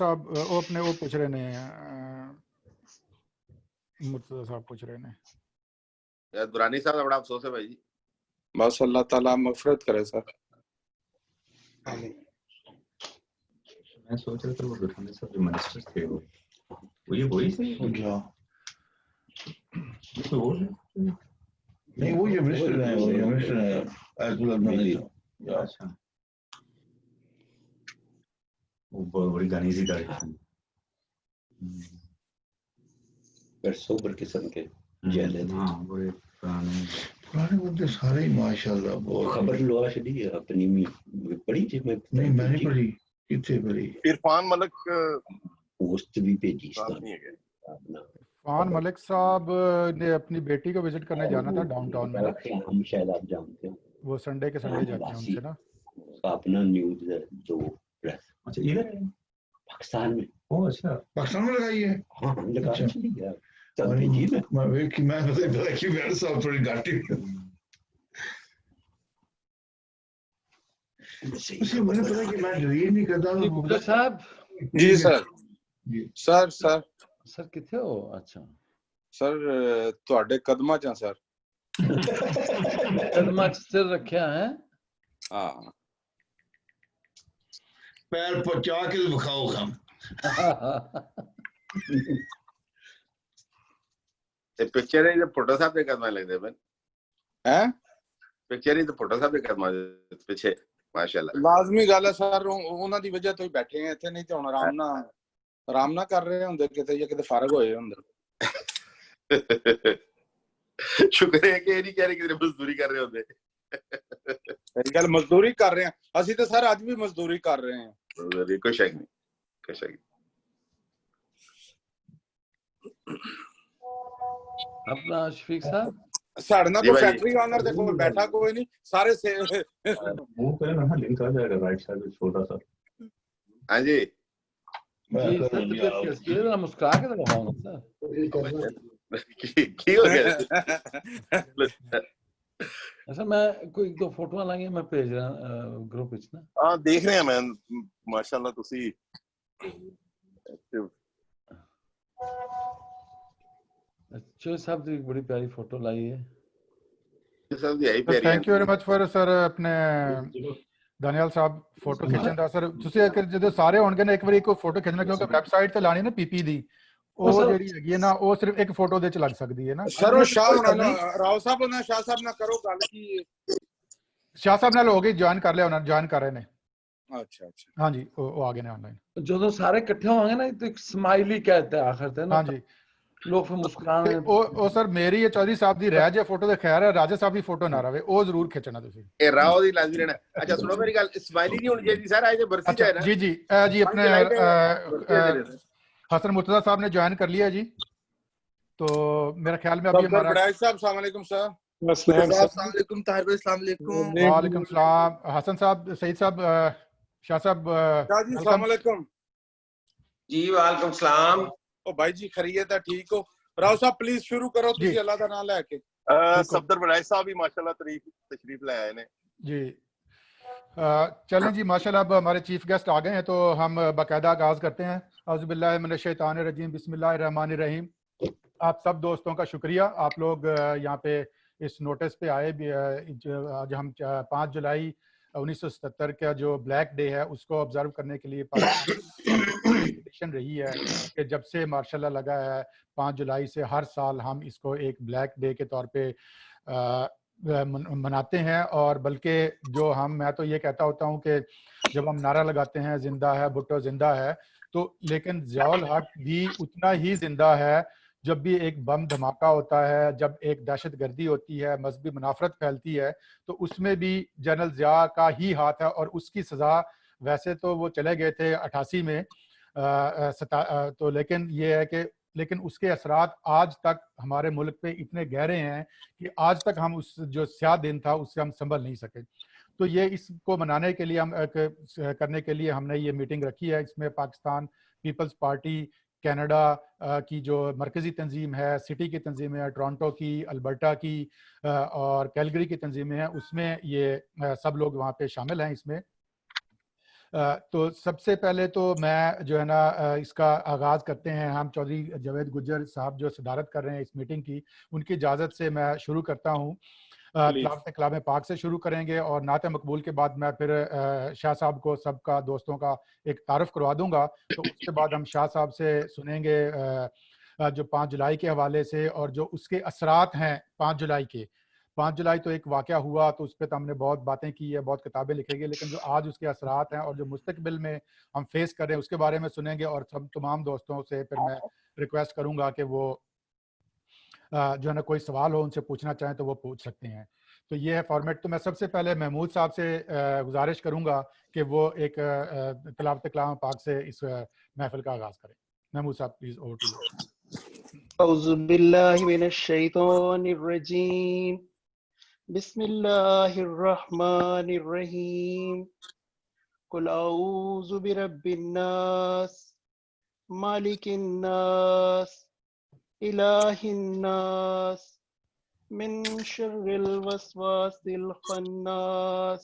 صاحب وہ اپنے وہ پوچھ رہے ہیں مرتضی صاحب پوچھ رہے ہیں درانی صاحب کا بڑا افسوس ہے بھائی جی. بس اللہ تعالیٰ مغفرت کرے سر. میں سوچ رہا تھا وہ درانی صاحب جو منسٹر تھے وہ یہ وہی سے کیا نہیں وہ یہ مسٹر ہیں وہ یہ مسٹر ہیں ایت اللہ درانی صاحب. اچھا وہ بہت بڑی گانی سی گاڑی تھی. پر سوبر قسم کے جیلے تھے. ہاں بڑے پرانے پرانے بندے سارے ہی ماشاءاللہ بہت. خبر لوا چلی ہے اپنی پڑھی تھی میں. نہیں میں نہیں پڑھی. کتنے پڑھی؟ عرفان ملک پوسٹ بھی بھیجی اس صاحب کا نہیں ہے کہ اپنا. عرفان ملک صاحب نے اپنی بیٹی کو وزٹ کرنے جانا تھا ڈاؤن ٹاؤن میں نا. ہم شاید آپ جانتے ہیں وہ سنڈے کے سنڈے جاتے ہیں ان سے نا. اپنا نیوز جو پریس. اچھا ادھر پاکستان میں. او اچھا پاکستان میں لگائی ہے. ہاں لگا اچھا. چلی گیا. چل بھیجی میں ویک کی میں پتہ کہ میرے ساتھ تھوڑی گاٹی اسی مجھے پتا کہ میں ریڈ نہیں کرتا. گپتا صاحب جی سر. سر سر سر کتنے ہو؟ اچھا سر تواڈے قدماں چ سر. قدمہ سر رکھیا ہے. ہاں پیر پچا کے دکھاؤ ہم. پکچر ہے فوٹو صاحب کے قدمہ لگتے ہیں ہیں پکچر ہی تو فوٹو صاحب کے قدمہ پیچھے ماشاءاللہ. لازمی گل ہے سر انہاں دی وجہ تو ہی بیٹھے ہیں ایتھے. نہیں تے ہن آرام نہ کر رہے ہوندے کتے یا کتے فارغ ہوئے ہوندے. شکر ہے کہ یہ نہیں کہہ رہے کہ مزدوری کر رہے ہوتے. صحیح گل مزدوری کر رہے ہیں اسی تے سر اج بھی مزدوری کر رہے ہیں. کوئی شک نہیں کوئی شک نہیں. اپنا شفیق صاحب ساڑے نال کوئی فیکٹری آنر تے کوئی بیٹھا کوئی نہیں سارے وہ کرے نا لنک آ جائے گا رائٹ سائڈ پہ چھوٹا سا. ہاں جی جی سر طبیعت کیسی ہے؟ ذرا مسکرا کے دکھاؤ نا سر. کی ہو گیا؟ اچھا میں کوئی دو فوٹو لائیں گے میں بھیج رہا گروپ وچ نا. ہاں دیکھ رہے ہیں میں ماشاءاللہ تسی اچھا صاحب دی بڑی پیاری فوٹو لائی ہے. Thank you very much for sir اپنے دانیال صاحب فوٹو کھچن دا. سر تسی جدو سارے ہون گے نا ایک واری کو فوٹو کھچنا کیونکہ ویب سائٹ تے لانی نا پی پی دی وہ جڑی ہے نا وہ صرف ایک فوٹو دے چ لگ سکتی ہے نا. سر وہ شاہ ہونا راؤ صاحب ہونا شاہ صاحب نہ کرو گل کی شاہ صاحب نال ہو گئی جوائن کر لیا انہاں جوائن کر رہے نے. اچھا اچھا ہاں جی وہ آ گئے نے آن لائن. جدو سارے اکٹھے ہوں گے نا تو ایک سمائلی کہتے ہیں آخر تے نا. ہاں جی لوگ پھر مسکرانے. او سر میری چودھری صاحب دی رہ جائے فوٹو تے خیر ہے راجہ صاحب دی فوٹو نہ رہے او ضرور کھچنا تسی. اے راو دی لازمی رہنا. اچھا سنو میری گل اسماعیلی نہیں ہونی چاہیے سر. آج برسی جائے نا. جی جی جی اپنے حسن مرتضی صاحب نے جوائن کر لیا جی. تو میرا خیال میں ابھی ہمارا بڑائش صاحب السلام علیکم سر. السلام علیکم طاہر بھائی السلام علیکم. وعلیکم السلام حسن صاحب سعید صاحب شاہ صاحب جی السلام علیکم. جی وعلیکم السلام. او بھائی جی خیریت ہے ٹھیک ہو؟ راؤ صاحب پلیز شروع کرو تسی اللہ دا نام لے کے. صفدر بڑائش صاحب بھی ماشاءاللہ تشریف لے آئے نے. جی چلیں جی ماشاءاللہ اب ہمارے چیف گیسٹ آ گئے ہیں تو ہم باقاعدہ آغاز کرتے ہیں. اعوذ باللہ من الشیطان الرجیم بسم اللہ الرحمن الرحیم. آپ سب دوستوں کا شکریہ. آپ لوگ یہاں پہ اس نوٹس پہ آئے بھی. آج ہم 5 جولائی 1977 کا جو بلیک ڈے ہے اس کو آبزرو کرنے کے لیے ٹریڈیشن رہی ہے کہ جب سے مارشاء اللہ لگا ہے 5 جولائی سے ہر سال ہم اس کو ایک بلیک ڈے کے طور پہ مناتے ہیں. اور بلکہ جو میں تو یہ کہتا ہوتا ہوں کہ جب ہم نعرہ لگاتے ہیں زندہ ہے بھٹو زندہ ہے تو لیکن ضیاء الحق بھی اتنا ہی زندہ ہے جب بھی ایک بم دھماکہ ہوتا ہے, جب ایک دہشت گردی ہوتی ہے, مذہبی منافرت پھیلتی ہے تو اس میں بھی جنرل ضیاء کا ہی ہاتھ ہے. اور اس کی سزا ویسے تو وہ چلے گئے تھے 88 میں تو لیکن یہ ہے کہ لیکن اس کے اثرات آج تک ہمارے ملک پہ اتنے گہرے ہیں کہ آج تک ہم اس جو سیاہ دن تھا اس سے ہم سنبھل نہیں سکے. تو یہ اس کو منانے کے لیے ہم کرنے کے لیے ہم نے یہ میٹنگ رکھی ہے. اس میں پاکستان پیپلز پارٹی کینیڈا کی جو مرکزی تنظیم ہے, سٹی کی تنظیمیں ہیں, ٹورانٹو کی, البرٹا کی اور کیلگری کی تنظیمیں ہیں, اس میں یہ سب لوگ وہاں پہ شامل ہیں اس میں. تو سب سے پہلے تو میں جو ہے نا اس کا آغاز کرتے ہیں. ہم چودھری جاوید گجر صاحب جو صدارت کر رہے ہیں اس میٹنگ کی, ان کی اجازت سے میں شروع کرتا ہوں. تلاوت کلام پاک سے شروع کریں گے اور نعت مقبول کے بعد میں پھر شاہ صاحب کو سب کا دوستوں کا ایک تعارف کروا دوں گا. تو اس کے بعد ہم شاہ صاحب سے سنیں گے جو 5 جولائی کے حوالے سے اور جو اس کے اثرات ہیں 5 جولائی کے. 5 جولائی تو ایک واقعہ ہوا تو اس پہ تو ہم نے بہت باتیں کی ہے, بہت کتابیں لکھیں گے, لیکن جو آج اس کے اثرات ہیں اور جو مستقبل میں ہم فیس کر رہے ہیں اس کے بارے میں سنیں گے. اور سب تمام دوستوں سے پھر میں ریکویسٹ کروں گا کہ وہ جو ہے نا کوئی سوال ہو ان سے پوچھنا چاہیں تو وہ پوچھ سکتے ہیں. تو یہ ہے فارمیٹ. تو میں سب سے پہلے محمود صاحب سے گزارش کروں گا کہ وہ ایک تلاوت کلام پاک سے اس محفل کا آغاز کریں. محمود صاحب پلیز اوور ٹو یو. اعوذ باللہ من الشیطان الرجیم بسم اللہ الرحمن الرحیم قل اعوذ برب الناس مالک الناس الہ الناس من شر الوسواس الخناس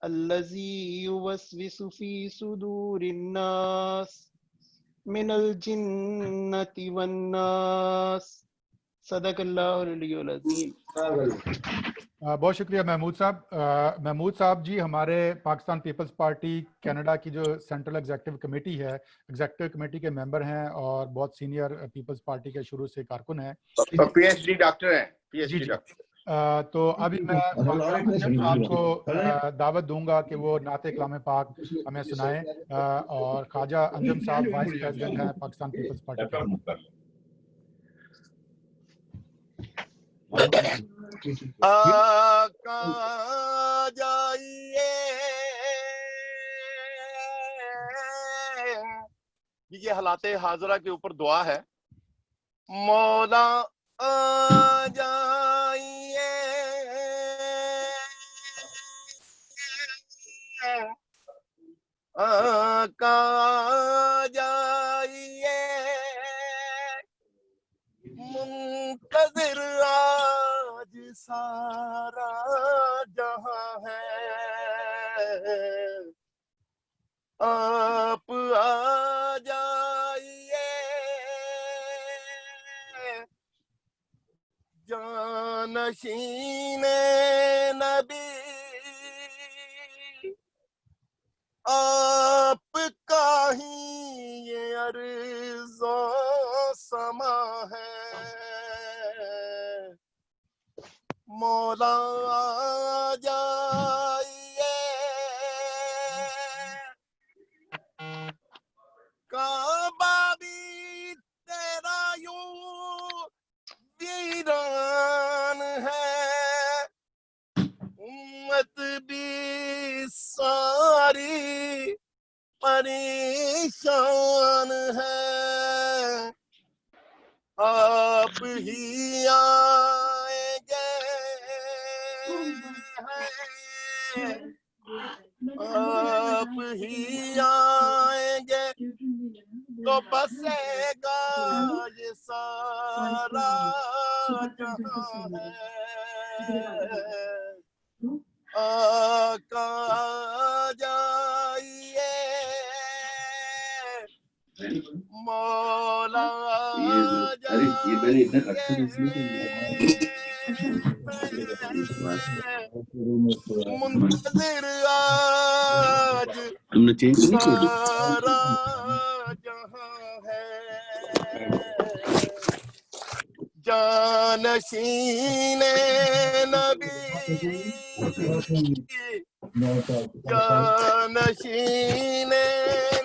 الذی یوسوس فی صدور الناس من الجنۃ والناس. صدق اللہ العلی العظیم. بہت شکریہ محمود صاحب. محمود صاحب جی ہمارے پاکستان پیپلز پارٹی کینیڈا کی جو سینٹرل ایگزیکٹو کمیٹی ہے, ایگزیکٹو کمیٹی کے ممبر ہیں اور بہت سینئر پیپلز پارٹی کے شروع سے کارکن ہیں, پی ایچ ڈی ڈاکٹر ہیں, پی ایچ ڈی ڈاکٹر. تو ابھی میں آپ کو دعوت دوں گا کہ وہ نعت کلام پاک ہمیں سنائیں. اور خواجہ انجم صاحب وائس پریزیڈنٹ ہیں پاکستان پیپلز پارٹی کے. آقا جائیے یہ حالات حاضرہ کے اوپر دعا ہے. مولا آ جائیے آقا جائیے منتظر آج سارا جہاں ہے. آپ آ جائیے جانشین نبی آپ کا ہی یہ عرض و سما ہے. مولا آ جائیے کعبہ بھی تیرا یوں ویران ہے, امت بھی ساری پریشان ہے. آپ ہی آئیں گے آپ ہی آئیں گے تو بسے گا یہ سارا جہاں ہے. آقا جائیے مولا جائیے منتظر آج سارا جہاں ہے. جانشین نبی جانشین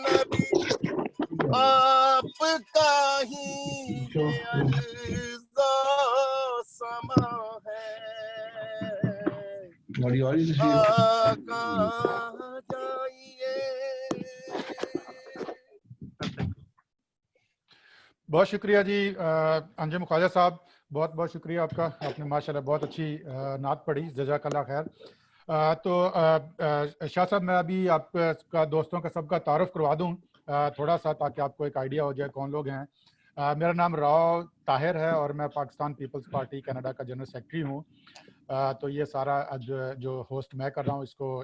نبی آپ کا ہی عرض و سما ہے. آقا جائیے. بہت شکریہ جی انجم خواجہ صاحب, بہت بہت شکریہ آپ کا. آپ نے ماشاءاللہ بہت اچھی نعت پڑھی, جزاک اللہ خیر. تو شاہ صاحب میں ابھی آپ کا دوستوں کا سب کا تعارف کروا دوں تھوڑا سا, تاکہ آپ کو ایک آئیڈیا ہو جائے کون لوگ ہیں. میرا نام راؤ طاہر ہے اور میں پاکستان پیپلز پارٹی کینیڈا کا جنرل سیکرٹری ہوں. تو یہ سارا جو ہوسٹ میں کر رہا ہوں اس کو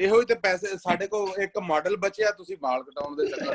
ਇਹੋ ਹੀ ਤੇ ਪੈਸੇ ਸਾਡੇ ਕੋਲ ਇੱਕ ਮਾਡਲ ਬਚਿਆ, ਤੁਸੀਂ ਵਾਲ ਕਟਾਉਣ ਦੇ ਚੱਕਰ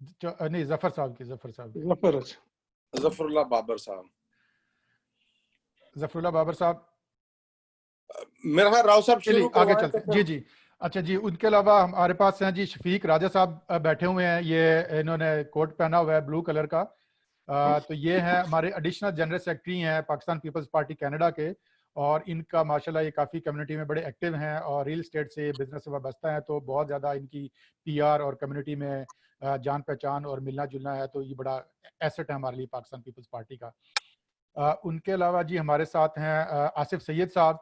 نہیں ظفر صاحب کی ظفر اللہ بابر صاحب. ظفر اللہ بابر صاحب میرا خیال راؤ صاحب چلیے شروع آگے کروائیں چلتے تو ہیں. جی اچھا جی، ان کے علاوہ ہمارے پاس ہیں جی شفیق راجہ صاحب بیٹھے ہوئے ہیں. یہ انہوں نے کوٹ پہنا ہوا ہے بلو کلر کا. تو یہ ہیں ہمارے ایڈیشنل جنرل سیکرٹری ہیں پاکستان پیپلز پارٹی کینیڈا کے، اور ان کا ماشاءاللہ یہ کافی کمیونٹی میں بڑے ایکٹیو ہیں اور ریل اسٹیٹ سے بزنس سے وابستہ ہیں، تو بہت زیادہ ان کی پی آر اور کمیونٹی میں جان پہچان اور ملنا جلنا ہے، تو یہ بڑا ایسٹ ہے ہمارے لیے پاکستان پیپلز پارٹی کا. ان کے علاوہ جی ہمارے ساتھ ہیں آصف سید صاحب.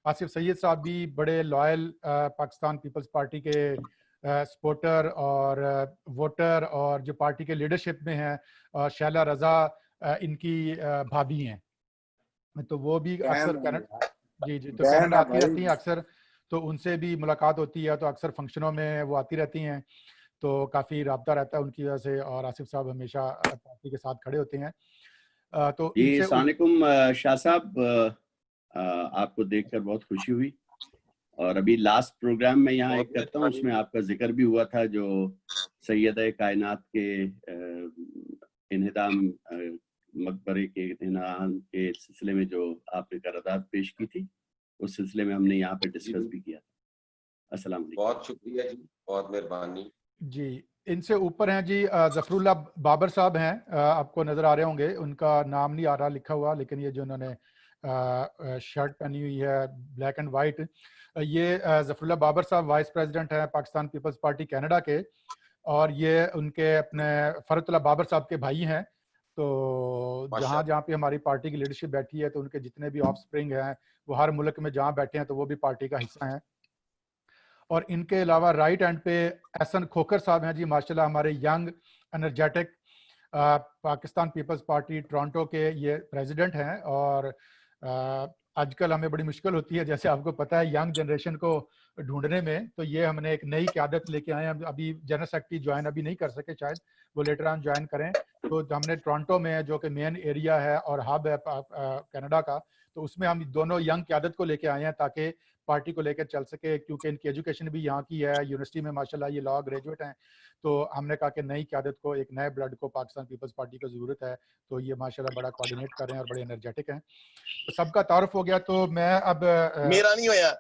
آصف سید صاحب بھی بڑے لائل پاکستان پیپلز پارٹی کے سپورٹر اور ووٹر اور جو پارٹی کے لیڈرشپ میں ہیں. شیلہ رضا ان کی بھابھی ہیں، تو وہ بھی اکثر جی تو کینیڈا آتی رہتی ہیں اکثر، تو ان سے بھی ملاقات ہوتی ہے، تو اکثر فنکشنوں میں وہ آتی رہتی ہیں، تو کافی رابطہ رہتا ہے ان کی وجہ سے. اور آصف صاحب ہمیشہ پارٹی کے ساتھ کھڑے ہوتے ہیں. تو جی السلام علیکم شاہ صاحب، آپ کو دیکھ کر بہت خوشی ہوئی. اور ابھی لاسٹ پروگرام میں یہاں ایک کرتا ہوں، اس میں آپ کا ذکر بھی ہوا تھا جو سیدہ کائنات کے انہدام مقبرے کے انہدام کے سلسلے میں جو آپ نے قرارداد پیش کی تھی، اس سلسلے میں ہم نے یہاں پہ ڈسکس بھی کیا تھا. السلام علیکم. بہت شکریہ جی، بہت مہربانی. جی ان سے اوپر ہیں جی ظفر اللہ بابر صاحب ہیں، آپ کو نظر آ رہے ہوں گے، ان کا نام نہیں آ رہا لکھا ہوا، لیکن یہ جو انہوں نے شرٹ پہنی ہوئی ہے بلیک اینڈ وائٹ، یہ ظفر اللہ بابر صاحب وائس پریزیڈنٹ ہیں پاکستان پیپلز پارٹی کینیڈا کے، اور یہ ان کے اپنے فرت اللہ بابر صاحب کے بھائی ہیں. تو جہاں پہ ہماری پارٹی کی لیڈرشپ بیٹھی ہے، تو ان کے جتنے بھی آف سپرنگ ہیں وہ ہر ملک میں جہاں بیٹھے ہیں تو وہ بھی پارٹی کا حصہ ہیں. اور ان کے علاوہ رائٹ ہینڈ پہ احسن کھوکر صاحب ہیں جی، ماشاءاللہ ہمارے young energetic Pakistan Peoples Party Toronto کے یہ پریزیڈنٹ ہیں. اور آج کل ہمیں بڑی مشکل ہوتی ہے، جیسے آپ کو پتہ ہے، ینگ جنریشن کو ڈھونڈنے میں، تو یہ ہم نے ایک نئی قیادت لے کے آئے ہیں. ابھی جنرل سیکرٹری جوائن ابھی نہیں کر سکے، شاید وہ لیٹر آن جوائن کریں. تو ہم نے ٹورانٹو میں جو کہ مین ایریا ہے اور ہب ہے کینیڈا کا، تو اس میں ہم دونوں ینگ قیادت کو لے کے آئے ہیں تاکہ پارٹی کو لے کے چل سکے، کیونکہ ان کی ایجوکیشن بھی یہاں کی ہے، یونیورسٹی میں ماشاءاللہ یہ لاء گریجویٹ ہیں. تو ہم نے کہا کہ نئی قیادت کو، ایک نئے بلڈ کو پاکستان پیپلز پارٹی کو ضرورت ہے. تو یہ ماشاءاللہ بڑا کوآرڈینیٹ کر رہے ہیں اور بڑے انرجیٹک ہیں. تو سب کا تعارف ہو گیا، تو میں اب میرا نہیں ہویا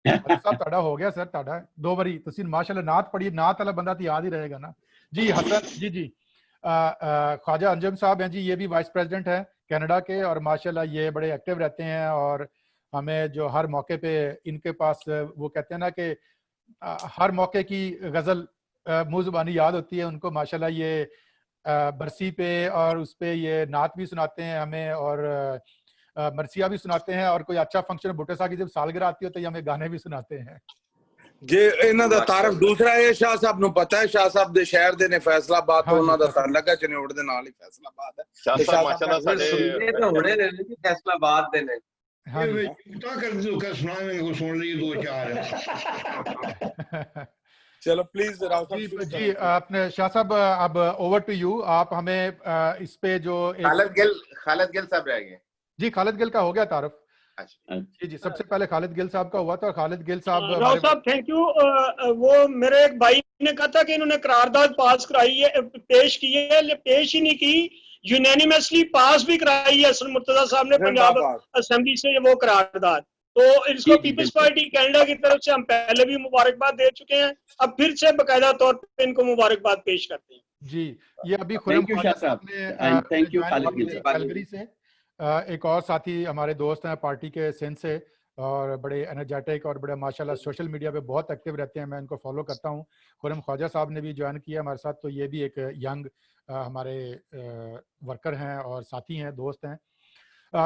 صاحب تاڑا ہو گیا سر، تاڑا دو باری تسی ماشاءاللہ نعت پڑھی، نعت والا بندہ تو یاد ہی رہے گا نا. جی حسن جی خواجہ انجم صاحب ہیں جی، یہ بھی وائس پریزیڈنٹ ہیں کینیڈا کے، اور ماشاءاللہ یہ بڑے ایکٹیو رہتے ہیں. اور ہمیں جو ہر موقع پہ ان کے پاس وہ کہتے ہیں نا کہ ہر موقع کی غزل منہ زبانی یاد ہوتی ہے ان کو. ماشاءاللہ یہ برسی پہ اور اس پہ یہ نعت بھی سناتے ہیں ہمیں، اور مرثیہ بھی سناتے ہیں، اور کوئی اچھا فنکشن بھٹو صاحب کی جب سالگرہ آتی ہے تو یہ ہمیں گانے بھی سناتے ہیں. جی انہاں دا تعارف دوسرا ہے، شاہ صاحب نو پتہ ہے، شاہ صاحب دے شہر دے نے فیصل آباد، تو انہاں دا تعلق ہے چنوٹ دے نال ہی فیصل آباد ہے. شاہ صاحب ماشاءاللہ سننے تو ہونے نے جی فیصلہ آباد دے نے. ہاں جی کیا کر دو کہ سنانے کو سن لی دو چار. چلو پلیز راؤ صاحب جی اپنے شاہ صاحب اب اوور ٹو یو. آپ ہمیں اس پہ جو خالد گل صاحب رہ گئے. جی خالد گل کا ہو گیا تعارف. جی سب سے پہلے خالد گل صاحب کا ہوا تھا. خالد گل صاحب راؤ صاحب تھینک یو. وہ میرے ایک بھائی نے کہا تھا کہ انہوں نے قرارداد پاس کرائی ہے، پیش کی ہے، پیش ہی نہیں کی، یونینیمسلی پاس بھی کرائی ہے حسن مرتضیٰ صاحب نے پنجاب اسمبلی سے وہ قرارداد. تو اس کو پیپلز پارٹی کینیڈا کی طرف سے ہم پہلے بھی مبارکباد دے چکے ہیں، اب پھر سے باقاعدہ طور پہ ان کو مبارکباد پیش کرتے ہیں. جی یہ ابھی خرم خواجہ صاحب نے کیلگری سے، ایک اور ساتھی ہمارے دوست ہیں پارٹی کے سندھ سے، اور بڑے انرجیٹک اور بڑے ماشاءاللہ سوشل میڈیا پہ بہت ایکٹیو رہتے ہیں، میں ان کو فالو کرتا ہوں. خرم خواجہ صاحب نے بھی جوائن کیا ہمارے ساتھ، تو یہ بھی ایک ینگ ہمارے ورکر ہیں اور ساتھی ہیں، دوست ہیں.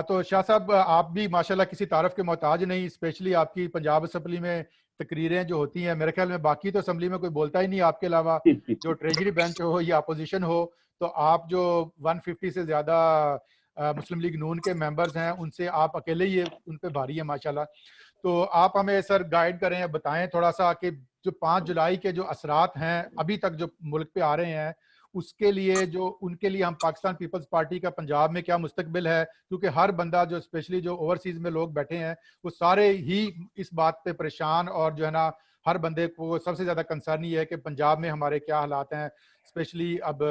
تو شاہ صاحب آپ بھی ماشاءاللہ کسی تعارف کے محتاج نہیں، اسپیشلی آپ کی پنجاب اسمبلی میں تقریریں جو ہوتی ہیں، میرے خیال میں باقی تو اسمبلی میں کوئی بولتا ہی نہیں آپ کے علاوہ، جو ٹریجری بینچ ہو یا اپوزیشن ہو، تو آپ جو 150 سے زیادہ مسلم لیگ نون کے ممبرز ہیں ان سے آپ اکیلے ہی ان پہ بھاری ہیں ماشاءاللہ. تو آپ ہمیں سر گائیڈ کریں، بتائیں تھوڑا سا کہ جو 5 جولائی کے جو اثرات ہیں ابھی تک جو ملک پہ آ رہے ہیں، اس کے لیے جو ان کے لیے ہم پاکستان پیپلز پارٹی کا پنجاب میں کیا مستقبل ہے، کیونکہ ہر بندہ جو اسپیشلی جو اوورسیز میں لوگ بیٹھے ہیں وہ سارے ہی اس بات پہ پریشان اور جو ہے نا ہر بندے کو سب سے زیادہ کنسرن یہ ہے کہ پنجاب میں ہمارے کیا حالات ہیں. اسپیشلی اب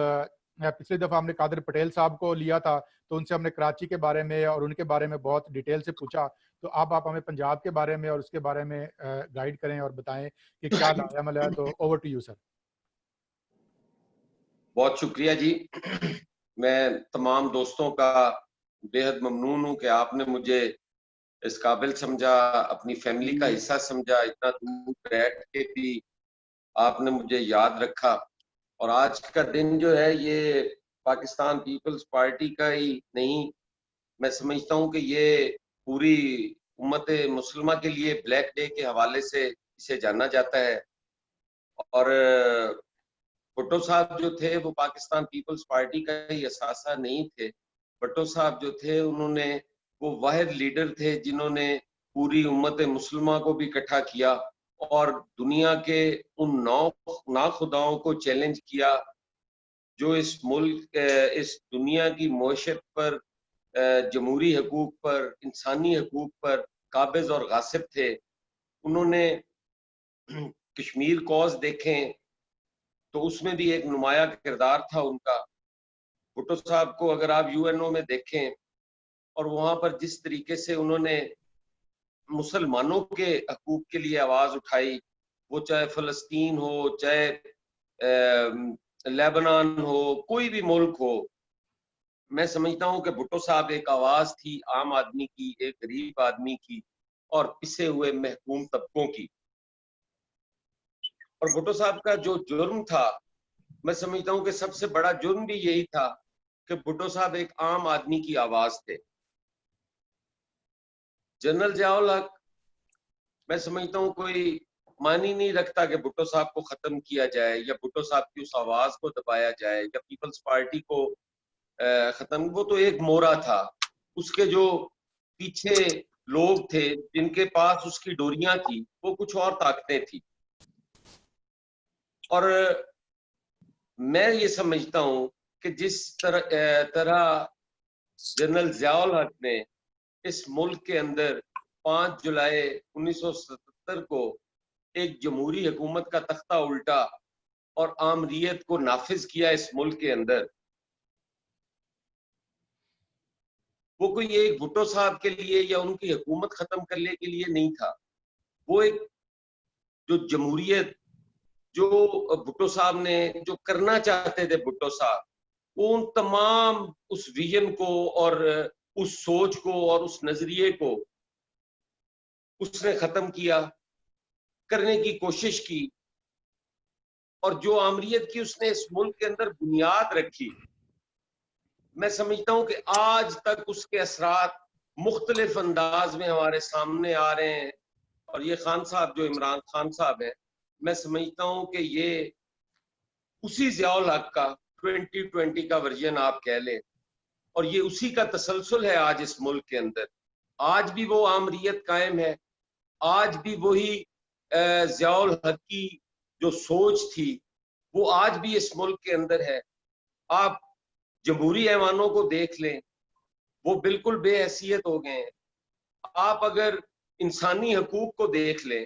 پچھلی دفعہ ہم نے قادر پٹیل صاحب کو لیا تھا تو ان سے ہم نے کراچی کے بارے میں اور ان کے بارے میں بہت ڈیٹیل سے پوچھا. تو آپ ہمیں پنجاب کے بارے میں اور اس کے بارے میں گائیڈ کریں اور بتائیں کہ کیا لایا عمل ہے. تو اوور ٹو یو سر. بہت شکریہ جی. میں تمام دوستوں کا بے حد ممنون ہوں کہ آپ نے مجھے اس قابل سمجھا, اپنی فیملی کا حصہ سمجھا, اتنا دور بیٹھ کے بھی آپ نے مجھے یاد رکھا. اور آج کا دن جو ہے یہ پاکستان پیپلز پارٹی کا ہی نہیں, میں سمجھتا ہوں کہ یہ پوری امت مسلمہ کے لیے بلیک ڈے کے حوالے سے اسے جانا جاتا ہے. اور بھٹو صاحب جو تھے وہ پاکستان پیپلز پارٹی کا ہی اثاثہ نہیں تھے. بھٹو صاحب جو تھے انہوں نے وہ واحد لیڈر تھے جنہوں نے پوری امت مسلمہ کو بھی اکٹھا کیا اور دنیا کے ان ناخداؤں کو چیلنج کیا جو اس ملک, اس دنیا کی معیشت پر, جمہوری حقوق پر, انسانی حقوق پر قابض اور غاصب تھے. انہوں نے کشمیر کوز دیکھیں تو اس میں بھی ایک نمایاں کردار تھا ان کا. بھٹو صاحب کو اگر آپ یو این او میں دیکھیں اور وہاں پر جس طریقے سے انہوں نے مسلمانوں کے حقوق کے لیے آواز اٹھائی, وہ چاہے فلسطین ہو, چاہے لیبنان ہو, کوئی بھی ملک ہو, میں سمجھتا ہوں کہ بھٹو صاحب ایک آواز تھی عام آدمی کی, ایک غریب آدمی کی اور پسے ہوئے محکوم طبقوں کی. اور بھٹو صاحب کا جو جرم تھا, میں سمجھتا ہوں کہ سب سے بڑا جرم بھی یہی تھا کہ بھٹو صاحب ایک عام آدمی کی آواز تھے. جنرل ضیاء الحق, میں سمجھتا ہوں کوئی معنی نہیں رکھتا کہ بھٹو صاحب کو ختم کیا جائے یا بھٹو صاحب کی اس آواز کو دبایا جائے یا پیپلز پارٹی کو ختم. وہ تو ایک مورا تھا, اس کے جو پیچھے لوگ تھے جن کے پاس اس کی ڈوریاں تھی وہ کچھ اور طاقتیں تھی. اور میں یہ سمجھتا ہوں کہ جس طرح جنرل ضیاء الحق نے اس ملک کے اندر 5 جولائی 1977 کو ایک جمہوری حکومت کا تختہ الٹا اور آمریت کو نافذ کیا اس ملک کے اندر, وہ کوئی ایک بھٹو صاحب کے لیے یا ان کی حکومت ختم کرنے کے لیے نہیں تھا. وہ ایک جو جمہوریت جو بھٹو صاحب نے جو کرنا چاہتے تھے بھٹو صاحب, وہ ان تمام اس ویژن کو اور اس سوچ کو اور اس نظریے کو اس نے ختم کیا, کرنے کی کوشش کی. اور جو آمریت کی اس نے اس ملک کے اندر بنیاد رکھی, میں سمجھتا ہوں کہ آج تک اس کے اثرات مختلف انداز میں ہمارے سامنے آ رہے ہیں. اور یہ خان صاحب جو عمران خان صاحب ہیں, میں سمجھتا ہوں کہ یہ اسی ضیاء الحق کا 2020 کا ورژن آپ کہہ لیں, اور یہ اسی کا تسلسل ہے آج اس ملک کے اندر. آج بھی وہ آمریت قائم ہے, آج بھی وہی ضیاء الحق کی جو سوچ تھی وہ آج بھی اس ملک کے اندر ہے. آپ جمہوری ایوانوں کو دیکھ لیں, وہ بالکل بے حیثیت ہو گئے ہیں. آپ اگر انسانی حقوق کو دیکھ لیں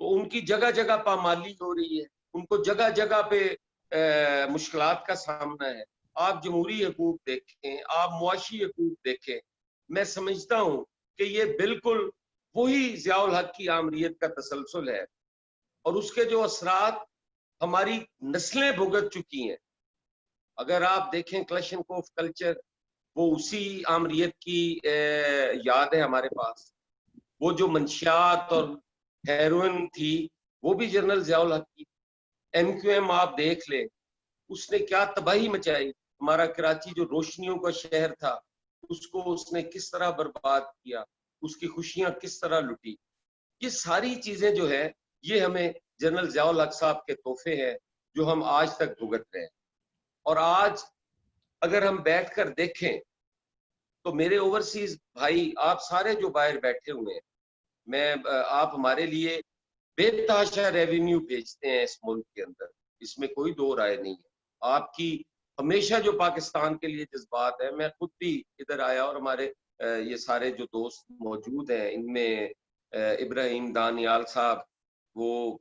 تو ان کی جگہ جگہ پامالی ہو رہی ہے, ان کو جگہ جگہ پہ مشکلات کا سامنا ہے. آپ جمہوری حقوق دیکھیں, آپ معاشی حقوق دیکھیں, میں سمجھتا ہوں کہ یہ بالکل وہی ضیاء الحق کی آمریت کا تسلسل ہے, اور اس کے جو اثرات ہماری نسلیں بھگت چکی ہیں. اگر آپ دیکھیں کلشنکوف کلچر, وہ اسی آمریت کی یاد ہے ہمارے پاس. وہ جو منشیات اور ہیروئن تھی وہ بھی جنرل ضیاء الحق کی. ایم کیو ایم آپ دیکھ لیں, اس نے کیا تباہی مچائی. ہمارا کراچی جو روشنیوں کا شہر تھا اس کو اس نے کس طرح برباد کیا, اس کی خوشیاں کس طرح لٹی. یہ ساری چیزیں جو ہے یہ ہمیں جنرل ضیاء الحق صاحب کے تحفے ہیں جو ہم آج تک بھگت رہے ہیں. اور آج اگر ہم بیٹھ کر دیکھیں تو میرے اوورسیز بھائی آپ سارے جو باہر بیٹھے ہوئے ہیں, میں آپ ہمارے لیے بے تحاشا ریونیو بھیجتے ہیں اس ملک کے اندر, اس میں کوئی دو رائے نہیں ہے. آپ کی ہمیشہ جو پاکستان کے لیے جذبات ہے, میں خود بھی ادھر آیا اور ہمارے یہ سارے جو دوست موجود ہیں ان میں ابراہیم دانیال صاحب, وہ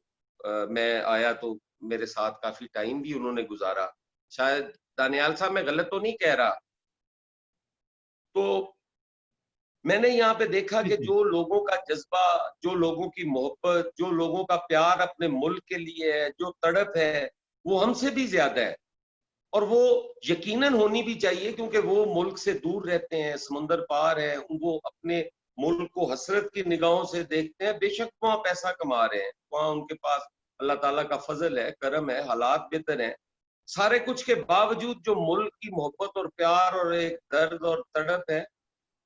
میں آیا تو میرے ساتھ کافی ٹائم بھی انہوں نے گزارا. شاید دانیال صاحب میں غلط تو نہیں کہہ رہا. تو میں نے یہاں پہ دیکھا کہ جو لوگوں کا جذبہ، جو لوگوں کی محبت، جو لوگوں کا پیار اپنے ملک کے لیے ہے، جو تڑپ ہے، وہ ہم سے بھی زیادہ ہے. اور وہ یقیناً ہونی بھی چاہیے، کیونکہ وہ ملک سے دور رہتے ہیں، سمندر پار ہے، وہ اپنے ملک کو حسرت کی نگاہوں سے دیکھتے ہیں. بے شک وہاں پیسہ کما رہے ہیں، وہاں ان کے پاس اللہ تعالیٰ کا فضل ہے، کرم ہے، حالات بہتر ہیں. سارے کچھ کے باوجود جو ملک کی محبت اور پیار اور ایک درد اور تڑپ ہے،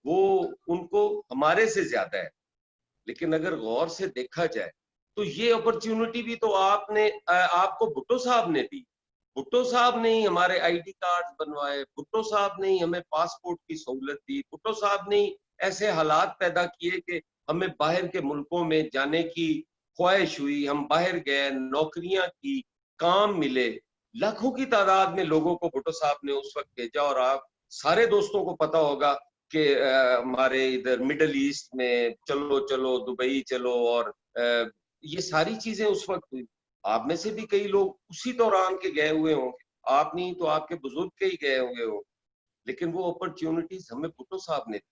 وہ ان کو ہمارے سے زیادہ ہے. لیکن اگر غور سے دیکھا جائے تو یہ اپرچونٹی بھی تو آپ کو بھٹو صاحب نے دی. بھٹو صاحب نے ہی ہمارے آئی ڈی کارڈ بنوائے، بھٹو صاحب نے ہی ہمیں پاسپورٹ کی سہولت دی، بھٹو صاحب نے ہی ایسے حالات پیدا کیے کہ ہمیں باہر کے ملکوں میں جانے کی خواہش ہوئی، ہم باہر گئے، نوکریاں کی، کام ملے. لاکھوں کی تعداد میں لوگوں کو بھٹو صاحب نے اس وقت بھیجا. اور آپ سارے دوستوں کو پتا ہوگا کہ ہمارے ادھر مڈل ایسٹ میں چلو دبئی چلو، اور یہ ساری چیزیں اس وقت ہوئی. آپ میں سے بھی کئی لوگ اسی دوران کے گئے ہوئے ہوں گے، آپ نہیں تو آپ کے بزرگ کے ہی گئے ہوئے ہوں. لیکن وہ اپرچونٹیز ہمیں بھٹو صاحب نے دی.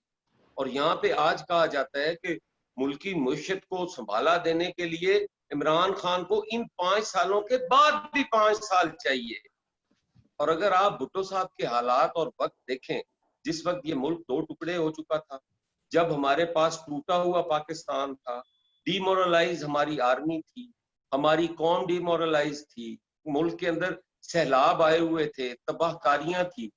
اور یہاں پہ آج کہا جاتا ہے کہ ملکی معیشت کو سنبھالا دینے کے لیے عمران خان کو ان 5 سالوں کے بعد بھی 5 سال چاہیے. اور اگر آپ بھٹو صاحب کے حالات اور وقت دیکھیں، جس وقت یہ ملک 2 ٹکڑے ہو چکا تھا، جب ہمارے پاس ٹوٹا ہوا پاکستان تھا، ڈی مورلائز ہماری آرمی تھی، ہماری قوم ڈی مورلائز تھی، ملک کے اندر سیلاب آئے ہوئے تھے، تباہ کاریاں تھی،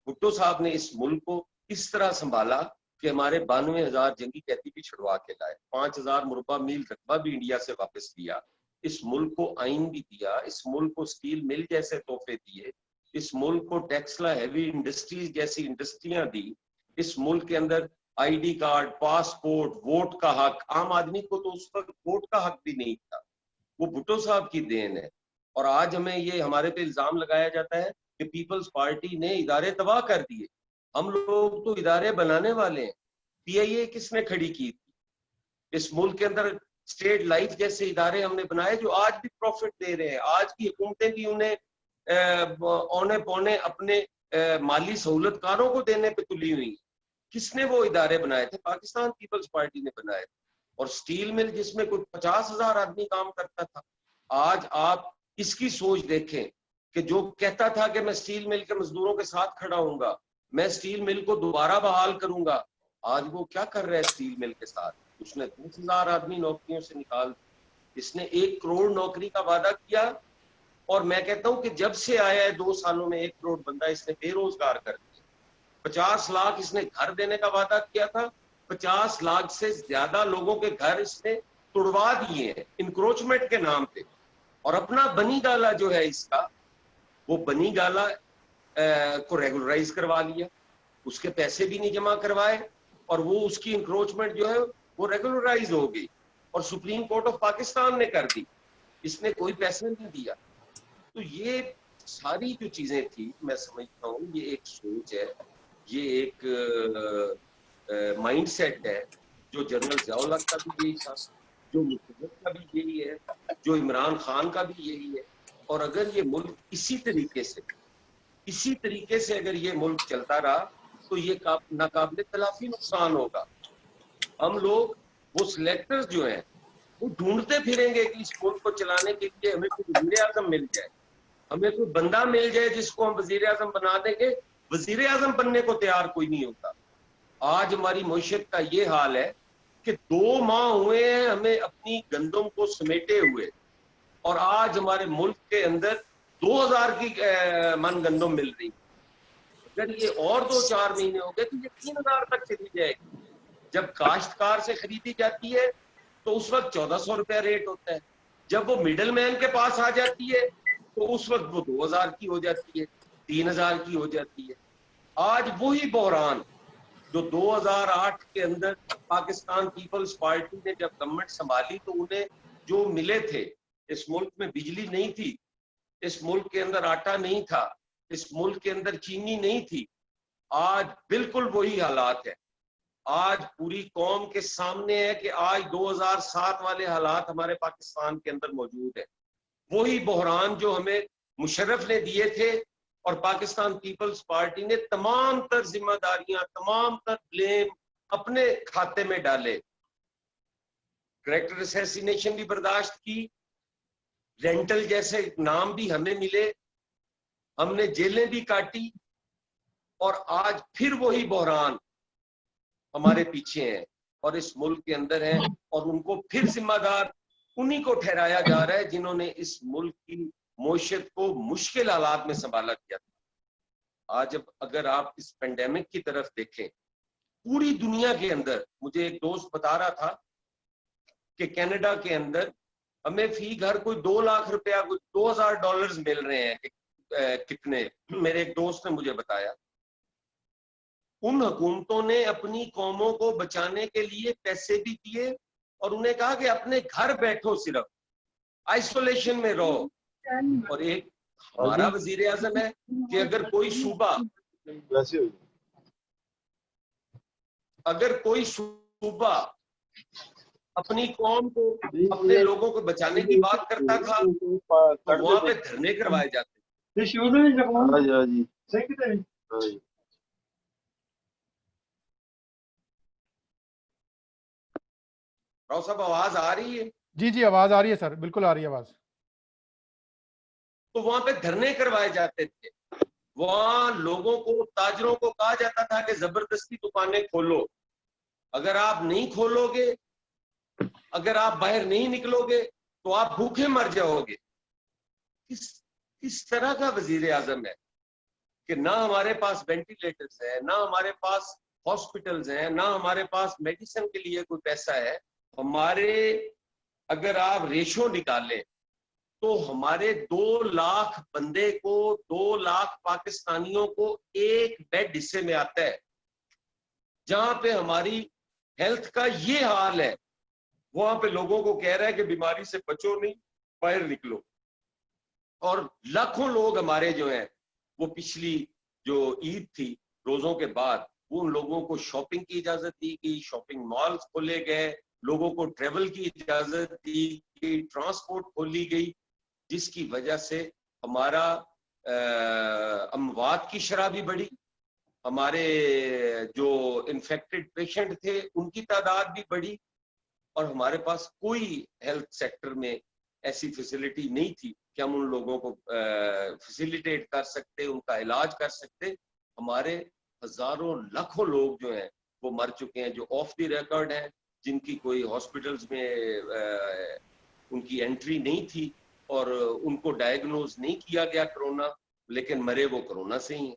بھٹو صاحب نے اس ملک کو اس طرح سنبھالا کہ ہمارے 92,000 جنگی قیدی بھی چھڑوا کے لائے، 5,000 مربع میل رقبہ بھی انڈیا سے واپس لیا، اس ملک کو آئین بھی دیا، اس ملک کو سٹیل مل جیسے تحفے دیے، اس ملک کو ٹیکسلا ہیوی انڈسٹریز جیسی انڈسٹریاں دی، اس ملک کے اندر I D card, passport, vote کا حق. عام آدمی کو تو اس وقت ووٹ کا حق بھی نہیں تھا. وہ بھٹو صاحب کی دین ہے. اور آج ہمیں یہ ہمارے پہ الزام لگایا جاتا ہے کہ پیپلز پارٹی نے ادارے تباہ کر دیے. ہم لوگ تو ادارے بنانے والے ہیں. پی آئی اے کس نے کھڑی کی تھی؟ اس ملک کے اندر اسٹیٹ لائف جیسے ادارے ہم نے بنائے جو آج بھی پروفٹ دے رہے ہیں. آج کی حکومتیں بھی انہیں اونے پونے اپنے مالی سہولت کاروں کو دینے پہ تلی ہوئی. کس نے وہ ادارے بنائے تھے؟ پاکستان پیپلز پارٹی نے بنائے. اور سٹیل مل جس میں کوئی 50,000 آدمی کام کرتا تھا، آج آپ اس کی سوچ دیکھیں کہ جو کہتا تھا کہ میں سٹیل مل کے مزدوروں کے ساتھ کھڑا ہوں گا، میں سٹیل مل کو دوبارہ بحال کروں گا، آج وہ کیا کر رہا ہے سٹیل مل کے ساتھ؟ اس نے 10,000 آدمی نوکریوں سے نکال. اس نے 1 کروڑ نوکری کا وعدہ کیا، اور میں کہتا ہوں کہ جب سے آیا ہے 2 سالوں میں 1 کروڑ بندہ اس نے بے روزگار کر دیا. 50 لاکھ اس نے گھر دینے کا وعدہ کیا تھا، 50 لاکھ سے زیادہ لوگوں کے گھر اس نے توڑوا دیے ہیں انکروچمنٹ کے نام پہ. اور اپنا بنی گالا جو ہے اس کا، وہ بنی گالا کو ریگولرائز کروا لیا، اس کے پیسے بھی نہیں جمع کروائے، اور وہ اس کی انکروچمنٹ جو ہے وہ ریگولرائز ہو گئی، اور سپریم کورٹ آف پاکستان نے کر دی. اس نے کوئی پیسے نہیں دیا. تو یہ ساری جو چیزیں تھی، میں سمجھتا ہوں یہ ایک سوچ ہے، یہ ایک مائنڈ سیٹ ہے جو جنرل ضیاء الحق کا بھی یہی تھا، جو مشرف کا بھی یہی ہے، جو عمران خان کا بھی یہی ہے. اور اگر یہ ملک اسی طریقے سے اگر یہ ملک چلتا رہا تو یہ ناقابل تلافی نقصان ہوگا. ہم لوگ وہ سلیکٹرز جو ہیں وہ ڈھونڈتے پھریں گے کہ اس ملک کو چلانے کے لیے ہمیں کوئی وزیر اعظم مل جائے، ہمیں کوئی بندہ مل جائے جس کو ہم وزیر اعظم بنا دیں گے. وزیر اعظم بننے کو تیار کوئی نہیں ہوتا. آج ہماری معیشت کا یہ حال ہے کہ 2 ماہ ہوئے ہیں ہمیں اپنی گندم کو سمیٹے ہوئے، اور آج ہمارے ملک کے اندر 2,000 کی من گندم مل رہی. اگر یہ اور 2-4 مہینے ہو گئے تو یہ 3,000 تک چلی جائے گی. جب کاشتکار سے خریدی جاتی ہے تو اس وقت 1,400 روپے ریٹ ہوتا ہے. جب وہ مڈل مین کے پاس آ جاتی ہے تو اس وقت وہ 2,000 کی ہو جاتی ہے، 3,000 کی ہو جاتی ہے. آج وہی بحران جو 2008 کے اندر پاکستان پیپلز پارٹی نے جب گورنمنٹ سنبھالی تو انہیں جو ملے تھے، اس ملک میں بجلی نہیں تھی، اس ملک کے اندر آٹا نہیں تھا، اس ملک کے اندر چینی نہیں تھی، آج بالکل وہی حالات ہے. آج پوری قوم کے سامنے ہے کہ آج 2007 والے حالات ہمارے پاکستان کے اندر موجود ہیں. وہی بحران جو ہمیں مشرف نے دیے تھے اور پاکستان پیپلز پارٹی نے تمام تر ذمہ داریاں، تمام تر بلیم اپنے کھاتے میں ڈالے. کریکٹر اسیسینیشن بھی برداشت کی، رینٹل جیسے نام بھی ہمیں ملے، ہم نے جیلیں بھی کاٹی، اور آج پھر وہی بحران ہمارے پیچھے ہیں اور اس ملک کے اندر ہیں، اور ان کو پھر ذمہ دار انہی کو ٹھہرایا جا رہا ہے جنہوں نے اس ملک کی معیشت کو مشکل حالات میں سنبھالا کیا تھا. آج اگر آپ اس پینڈیمک کی طرف دیکھیں، پوری دنیا کے اندر، مجھے ایک دوست بتا رہا تھا کہ کینیڈا کے اندر ہمیں فی گھر کوئی 2 لاکھ روپیہ، کوئی $2000 مل رہے ہیں. کتنے، میرے ایک دوست نے مجھے بتایا. ان حکومتوں نے اپنی قوموں کو بچانے کے لیے پیسے بھی دیے اور انہیں کہا کہ اپنے گھر بیٹھو، صرف آئسولیشن میں رہو. اور ایک ہمارا وزیر اعظم ہے کہ اگر کوئی صوبہ اپنی قوم کو، اپنے لوگوں کو بچانے کی بات کرتا تھا تو وہاں پہ دھرنے کروائے جاتے. راؤ صاحب آواز آ رہی ہے؟ جی جی آواز آ رہی ہے سر، بالکل آ رہی ہے آواز. تو وہاں پہ دھرنے کروائے جاتے تھے، وہاں لوگوں کو، تاجروں کو کہا جاتا تھا کہ زبردستی دکانیں کھولو، اگر آپ نہیں کھولو گے، اگر آپ باہر نہیں نکلو گے تو آپ بھوکے مر جاؤ گے. کس طرح کا وزیر اعظم ہے کہ نہ ہمارے پاس وینٹیلیٹرز ہیں، نہ ہمارے پاس ہاسپٹلز ہیں، نہ ہمارے پاس میڈیسن کے لیے کوئی پیسہ ہے. ہمارے اگر آپ ریشو نکالیں تو ہمارے 2 لاکھ بندے کو، 2 لاکھ پاکستانیوں کو ایک بیڈ حصے میں آتا ہے. جہاں پہ ہماری ہیلتھ کا یہ حال ہے، وہاں پہ لوگوں کو کہہ رہا ہے کہ بیماری سے بچو نہیں، باہر نکلو. اور لاکھوں لوگ ہمارے جو ہیں وہ پچھلی جو عید تھی، روزوں کے بعد، وہ ان لوگوں کو شاپنگ کی اجازت دی گئی، شاپنگ مالز کھولے گئے، لوگوں کو ٹریول کی اجازت دی گئی، ٹرانسپورٹ کھولی گئی، جس کی وجہ سے ہمارا اموات کی شرح بھی بڑھی، ہمارے جو انفیکٹڈ پیشنٹ تھے ان کی تعداد بھی بڑھی، اور ہمارے پاس کوئی ہیلتھ سیکٹر میں ایسی فیسلٹی نہیں تھی کہ ہم ان لوگوں کو فیسیلیٹیٹ کر سکتے، ان کا علاج کر سکتے. ہمارے ہزاروں لاکھوں لوگ جو ہیں وہ مر چکے ہیں، جو آف دی ریکارڈ ہیں، جن کی کوئی ہاسپٹلز میں ان کی انٹری نہیں تھی اور ان کو ڈائیگنوز نہیں کیا گیا کرونا، لیکن مرے وہ کرونا سے ہی ہیں.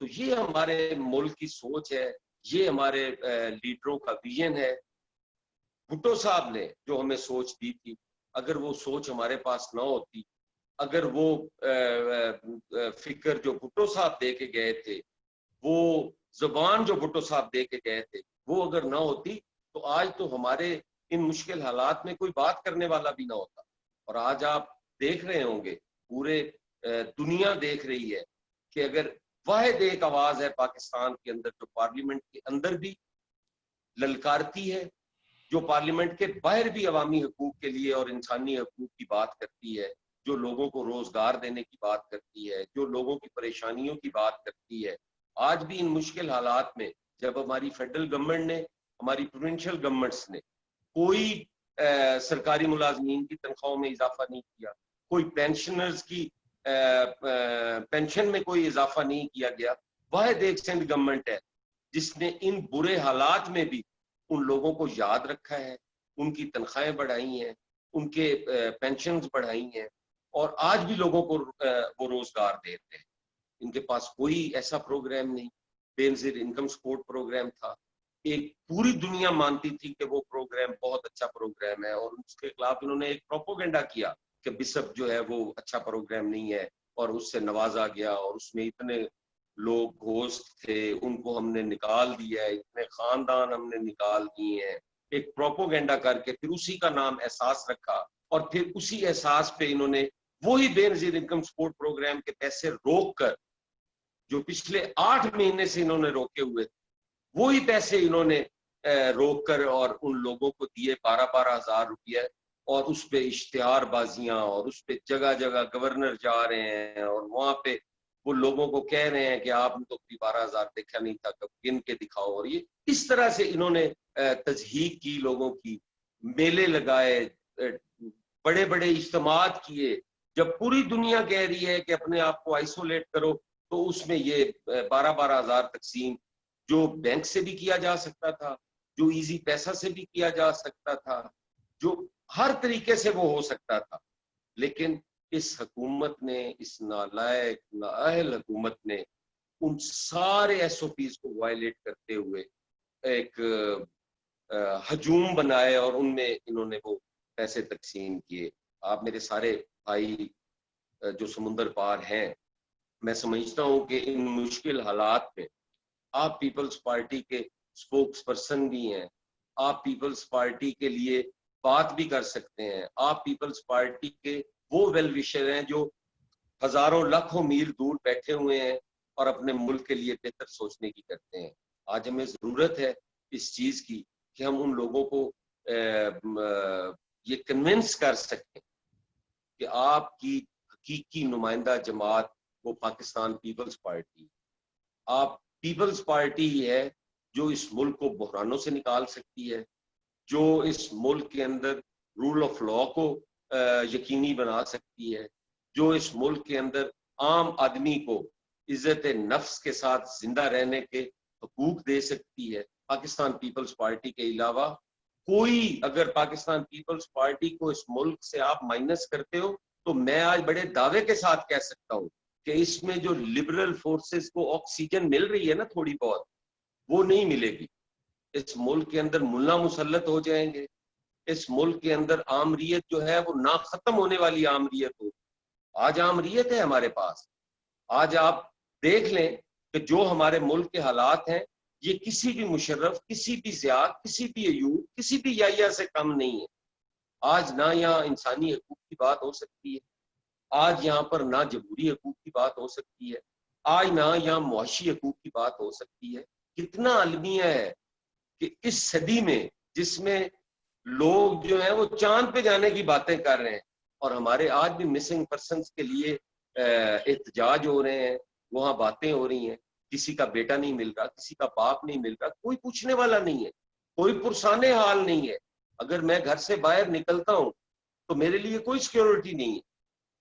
تو یہ ہمارے ملک کی سوچ ہے، یہ ہمارے لیڈروں کا ویژن ہے. بھٹو صاحب نے جو ہمیں سوچ دی تھی، اگر وہ سوچ ہمارے پاس نہ ہوتی، اگر وہ فکر جو بھٹو صاحب دے کے گئے تھے، وہ زبان جو بھٹو صاحب دے کے گئے تھے، وہ اگر نہ ہوتی تو آج تو ہمارے ان مشکل حالات میں کوئی بات کرنے والا بھی نہ ہوتا. اور آج آپ دیکھ رہے ہوں گے، پورے دنیا دیکھ رہی ہے کہ اگر واحد ایک آواز ہے پاکستان کے اندر جو پارلیمنٹ کے اندر بھی للکارتی ہے، جو پارلیمنٹ کے باہر بھی عوامی حقوق کے لیے اور انسانی حقوق کی بات کرتی ہے، جو لوگوں کو روزگار دینے کی بات کرتی ہے، جو لوگوں کی پریشانیوں کی بات کرتی ہے. آج بھی ان مشکل حالات میں جب ہماری فیڈرل گورنمنٹ نے، ہماری پروونشل گورنمنٹس نے کوئی سرکاری ملازمین کی تنخواہوں میں اضافہ نہیں کیا، کوئی پینشنرز کی پینشن میں کوئی اضافہ نہیں کیا گیا، واحد ایک سندھ گورنمنٹ ہے جس نے ان برے حالات میں بھی ان لوگوں کو یاد رکھا ہے، ان کی تنخواہیں بڑھائی ہیں، ان کے پینشنز بڑھائی ہیں، اور آج بھی لوگوں کو وہ روزگار دیتے ہیں. ان کے پاس کوئی ایسا پروگرام نہیں. بے نظیر انکم سپورٹ پروگرام تھا، ایک پوری دنیا مانتی تھی کہ وہ پروگرام بہت اچھا پروگرام ہے، اور اس کے خلاف انہوں نے ایک پروپیگنڈا کیا کہ بسپ جو ہے وہ اچھا پروگرام نہیں ہے، اور اس سے نوازا گیا، اور اس میں اتنے لوگ گھوست تھے ان کو ہم نے نکال دیا ہے، اتنے خاندان ہم نے نکال دیے ہیں. ایک پروپیگنڈا کر کے پھر اسی کا نام احساس رکھا، اور پھر اسی احساس پہ انہوں نے وہی بے نظیر انکم سپورٹ پروگرام کے پیسے روک کر، جو پچھلے 8 مہینے سے انہوں نے روکے ہوئے تھے، وہی پیسے انہوں نے روک کر اور ان لوگوں کو دیے 12,000 روپیہ، اور اس پہ اشتہار بازیاں اور اس پہ جگہ جگہ گورنر جا رہے ہیں اور وہاں پہ وہ لوگوں کو کہہ رہے ہیں کہ آپ نے تو 12,000 دیکھا نہیں تھا، کب گن کے دکھاؤ. اور یہ اس طرح سے انہوں نے تضحیق کی، لوگوں کی میلے لگائے، بڑے بڑے اجتماعات کیے. جب پوری دنیا کہہ رہی ہے کہ اپنے آپ کو آئسولیٹ کرو، تو اس میں یہ 12,000 تقسیم جو بینک سے بھی کیا جا سکتا تھا، جو ایزی پیسہ سے بھی کیا جا سکتا تھا، جو ہر طریقے سے وہ ہو سکتا تھا. لیکن اس حکومت نے، اس نالائق نااہل حکومت نے ان سارے ایس او پیز کو وائلیٹ کرتے ہوئے ایک ہجوم بنائے اور ان میں انہوں نے وہ پیسے تقسیم کیے. آپ میرے سارے بھائی جو سمندر پار ہیں، میں سمجھتا ہوں کہ ان مشکل حالات میں آپ پیپلز پارٹی کے اسپوکس پرسن بھی ہیں، آپ پیپلز پارٹی کے لیے بات بھی کر سکتے ہیں، آپ پیپلز پارٹی کے وہ ویل وشر ہیں جو ہزاروں لاکھوں میل دور بیٹھے ہوئے ہیں اور اپنے ملک کے لیے بہتر سوچنے کی کرتے ہیں. آج ہمیں ضرورت ہے اس چیز کی کہ ہم ان لوگوں کو یہ کنونس کر سکیں کہ آپ کی حقیقی نمائندہ جماعت وہ پاکستان پیپلز پارٹی، آپ پیپلز پارٹی ہی ہے جو اس ملک کو بحرانوں سے نکال سکتی ہے، جو اس ملک کے اندر رول آف لا کو یقینی بنا سکتی ہے، جو اس ملک کے اندر عام آدمی کو عزت نفس کے ساتھ زندہ رہنے کے حقوق دے سکتی ہے. پاکستان پیپلز پارٹی کے علاوہ کوئی، اگر پاکستان پیپلز پارٹی کو اس ملک سے آپ مائنس کرتے ہو تو میں آج بڑے دعوے کے ساتھ کہہ سکتا ہوں کہ اس میں جو لبرل فورسز کو آکسیجن مل رہی ہے نا تھوڑی بہت، وہ نہیں ملے گی. اس ملک کے اندر ملا مسلط ہو جائیں گے، اس ملک کے اندر آمریت جو ہے وہ نہ ختم ہونے والی آمریت ہو. آج آمریت ہے ہمارے پاس. آج آپ دیکھ لیں کہ جو ہمارے ملک کے حالات ہیں، یہ کسی بھی مشرف، کسی بھی ضیاء، کسی بھی ایوب، کسی بھی یحییٰ سے کم نہیں ہے. آج نہ یہاں انسانی حقوق کی بات ہو سکتی ہے، آج یہاں پر نہ جمہوری حقوق کی بات ہو سکتی ہے، آج نہ یہاں معاشی حقوق کی بات ہو سکتی ہے. کتنا المیہ ہے کہ اس صدی میں، جس میں لوگ جو ہیں وہ چاند پہ جانے کی باتیں کر رہے ہیں اور ہمارے آج بھی مسنگ پرسنز کے لیے احتجاج ہو رہے ہیں، وہاں باتیں ہو رہی ہیں، کسی کا بیٹا نہیں مل رہا، کسی کا باپ نہیں مل رہا، کوئی پوچھنے والا نہیں ہے، کوئی پرسان حال نہیں ہے. اگر میں گھر سے باہر نکلتا ہوں تو میرے لیے کوئی سیکیورٹی نہیں ہے.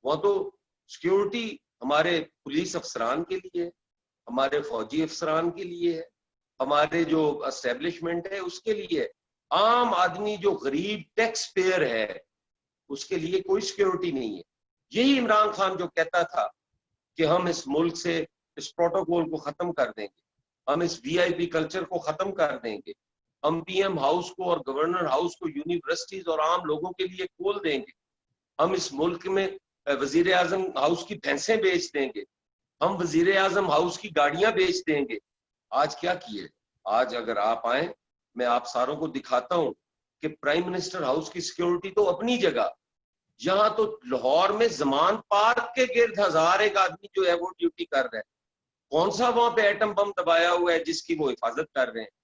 وہاں تو سیکیورٹی ہمارے پولیس افسران کے لیے ہے، ہمارے فوجی افسران کے لیے ہے، ہمارے جو اسٹیبلشمنٹ ہے اس کے لیے. عام آدمی جو غریب ٹیکس پیئر ہے اس کے لیے کوئی سیکیورٹی نہیں ہے. یہی عمران خان جو کہتا تھا کہ ہم اس ملک سے اس پروٹوکول کو ختم کر دیں گے، ہم اس وی آئی پی کلچر کو ختم کر دیں گے، ہم پی ایم ہاؤس کو اور گورنر ہاؤس کو یونیورسٹیز اور عام لوگوں کے لیے کھول دیں گے، ہم اس ملک میں وزیر اعظم ہاؤس کی بھینسیں بیچ دیں گے، ہم وزیر اعظم ہاؤس کی گاڑیاں بیچ دیں گے. آج کیا کیے؟ آج اگر آپ آئیں، میں آپ ساروں کو دکھاتا ہوں کہ پرائم منسٹر ہاؤس کی سیکیورٹی تو اپنی جگہ، یہاں تو لاہور میں زمان پارک کے گرد 1000 ایک آدمی جو ہے وہ ڈیوٹی کر رہے ہیں. کون سا وہاں پہ ایٹم بم دبایا ہوا ہے جس کی وہ حفاظت کر رہے ہیں؟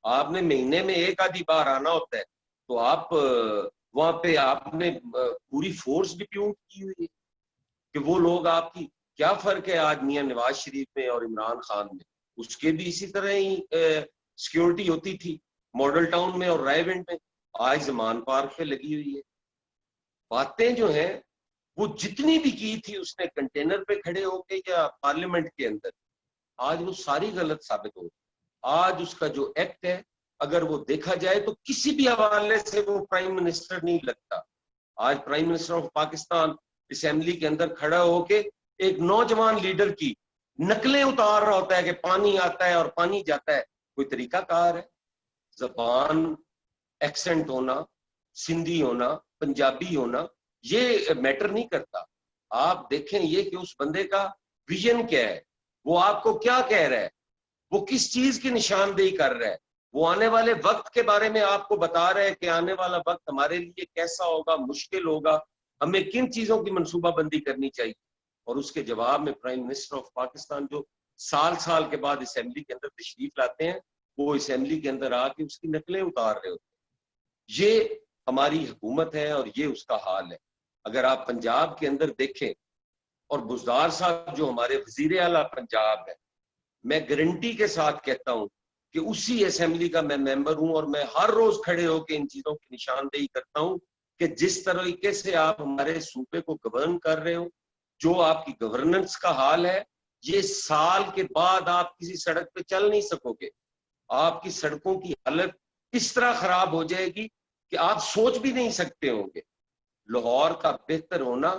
آپ نے مہینے میں ایک آدھی بار آنا ہوتا ہے تو آپ وہاں پہ آپ نے پوری فورس ڈپیوٹ کی ہوئی ہے کہ وہ لوگ آپ کی. کیا فرق ہے آج میاں نواز شریف میں اور عمران خان میں؟ اس کے بھی اسی طرح ہی سیکیورٹی ہوتی تھی ماڈل ٹاؤن میں اور رائے ونڈ میں، آج زمان پارک پہ لگی ہوئی ہے. باتیں جو ہیں وہ جتنی بھی کی تھی اس نے کنٹینر پہ کھڑے ہو کے یا پارلیمنٹ کے اندر، آج وہ ساری غلط ثابت ہو. آج اس کا جو ایکٹ ہے اگر وہ دیکھا جائے تو کسی بھی حوالے سے وہ پرائم منسٹر نہیں لگتا. آج prime minister of Pakistan assembly کے اندر کھڑا ہو کے ایک نوجوان لیڈر کی نقلیں اتار رہا ہوتا ہے کہ پانی آتا ہے اور پانی جاتا ہے. کوئی طریقہ کار ہے؟ زبان ایکسنٹ ہونا، سندھی ہونا، پنجابی ہونا، یہ میٹر نہیں کرتا. آپ دیکھیں یہ کہ اس بندے کا ویژن کیا ہے، وہ آپ کو کیا کہہ رہا ہے، وہ کس چیز کی نشاندہی کر رہا ہے، وہ آنے والے وقت کے بارے میں آپ کو بتا رہا ہے کہ آنے والا وقت ہمارے لیے کیسا ہوگا، مشکل ہوگا، ہمیں کن چیزوں کی منصوبہ بندی کرنی چاہیے. اور اس کے جواب میں پرائم منسٹر آف پاکستان جو سال سال کے بعد اسمبلی کے اندر تشریف لاتے ہیں، وہ اسمبلی کے اندر آ کے اس کی نقلیں اتار رہے ہوتے ہیں. یہ ہماری حکومت ہے اور یہ اس کا حال ہے. اگر آپ پنجاب کے اندر دیکھیں, اور بزدار صاحب جو ہمارے وزیر اعلیٰ پنجاب ہے, میں گارنٹی کے ساتھ کہتا ہوں کہ اسی اسمبلی کا میں ممبر ہوں, اور میں ہر روز کھڑے ہو کے ان چیزوں کی نشاندہی کرتا ہوں کہ جس طریقے سے آپ ہمارے صوبے کو گورن کر رہے ہو, جو آپ کی گورننس کا حال ہے, یہ سال کے بعد آپ کسی سڑک پہ چل نہیں سکو گے. آپ کی سڑکوں کی حالت اس طرح خراب ہو جائے گی کہ آپ سوچ بھی نہیں سکتے ہوں گے. لاہور کا بہتر ہونا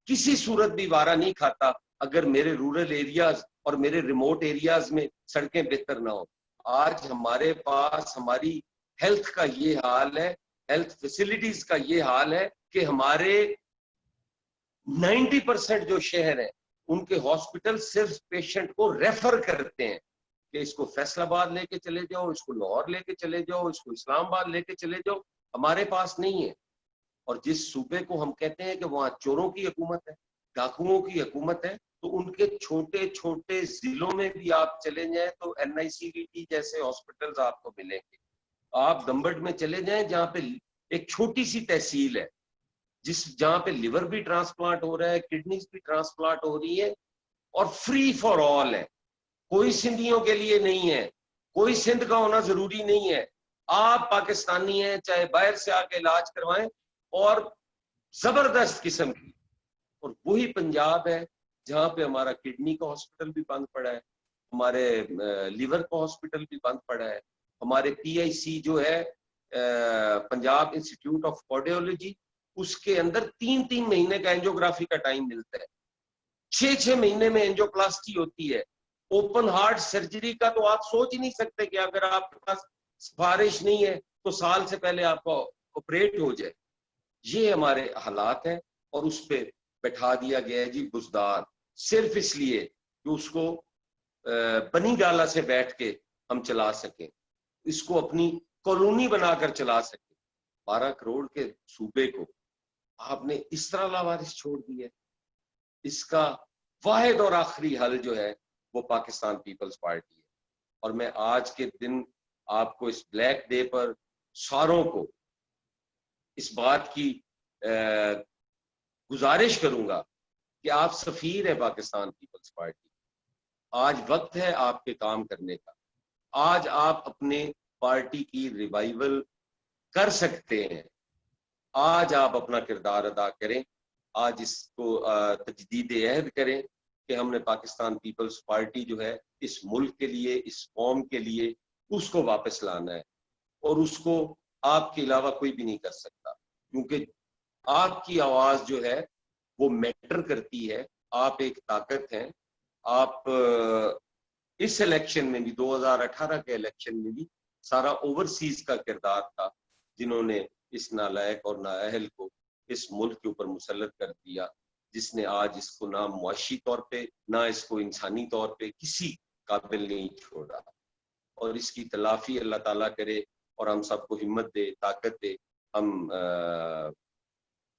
کسی صورت بھی وارہ نہیں کھاتا اگر میرے رورل ایریاز اور میرے ریموٹ ایریاز میں سڑکیں بہتر نہ ہو. آج ہمارے پاس ہماری ہیلتھ کا یہ حال ہے, ہیلتھ فیسلٹیز کا یہ حال ہے کہ ہمارے 90% جو شہر ہیں ان کے ہاسپٹل صرف پیشنٹ کو ریفر کرتے ہیں کہ اس کو فیصل آباد لے کے چلے جاؤ, اس کو لاہور لے کے چلے جاؤ, اس کو اسلام آباد لے کے چلے جاؤ. ہمارے پاس نہیں ہے. اور جس صوبے کو ہم کہتے ہیں کہ وہاں چوروں کی حکومت ہے, ڈاکوؤں کی حکومت ہے, تو ان کے چھوٹے چھوٹے ضلعوں میں بھی آپ چلے جائیں تو NICVT جیسے ہاسپٹلز آپ کو ملیں گے. آپ دمبٹ میں چلے جائیں جہاں پہ ایک چھوٹی سی تحصیل ہے جہاں پہ لیور بھی ٹرانسپلانٹ ہو رہا ہے, کڈنیز بھی ٹرانسپلانٹ ہو رہی ہے, اور فری فار آل ہے. کوئی سندھیوں کے لیے نہیں ہے, کوئی سندھ کا ہونا ضروری نہیں ہے. آپ پاکستانی ہیں, چاہے باہر سے آ کے علاج کروائیں, اور زبردست قسم کی. اور وہی پنجاب ہے جہاں پہ ہمارا کڈنی کا ہاسپٹل بھی بند پڑا ہے, ہمارے لیور کا ہاسپٹل بھی بند پڑا ہے, ہمارے PIC جو ہے پنجاب انسٹیٹیوٹ آف کارڈیولوجی, اس کے اندر 3 مہینے کا اینجیوگرافی کا ٹائم ملتا ہے, 6 مہینے میں اینجیوپلاسٹی ہوتی ہے. اوپن ہارٹ سرجری کا تو آپ سوچ ہی نہیں سکتے کہ اگر آپ کے پاس سفارش نہیں ہے تو سال سے پہلے آپ کو آپریٹ ہو جائے. یہ ہمارے حالات ہیں, اور اس پہ بٹھا دیا گیا ہے جی بزدار, صرف اس لیے کہ اس کو بنی ڈالا سے بیٹھ کے ہم چلا سکیں, اس کو اپنی کالونی بنا کر چلا سکیں. 12 کروڑ کے صوبے کو آپ نے اس طرح لاوارث چھوڑ دی ہے. اس کا واحد اور آخری حل جو ہے وہ پاکستان پیپلز پارٹی ہے. اور میں آج کے دن آپ کو اس بلیک ڈے پر ساروں کو اس بات کی گزارش کروں گا کہ آپ سفیر ہیں پاکستان پیپلز پارٹی. آج وقت ہے آپ کے کام کرنے کا. آج آپ اپنے پارٹی کی ریوائول کر سکتے ہیں. آج آپ اپنا کردار ادا کریں. آج اس کو تجدید عہد کریں کہ ہم نے پاکستان پیپلز پارٹی جو ہے اس ملک کے لیے, اس قوم کے لیے, اس کو واپس لانا ہے. اور اس کو آپ کے علاوہ کوئی بھی نہیں کر سکتا, کیونکہ آپ کی آواز جو ہے وہ میٹر کرتی ہے. آپ ایک طاقت ہیں. آپ اس الیکشن میں بھی, 2018 کے الیکشن میں بھی, سارا اوورسیز کا کردار تھا جنہوں نے اس نالائق اور نااہل کو اس ملک کے اوپر مسلط کر دیا, جس نے آج اس کو نہ معاشی طور پہ نہ اس کو انسانی طور پہ کسی قابل نہیں چھوڑا. اور اس کی تلافی اللہ تعالیٰ کرے اور ہم سب کو ہمت دے, طاقت دے, ہم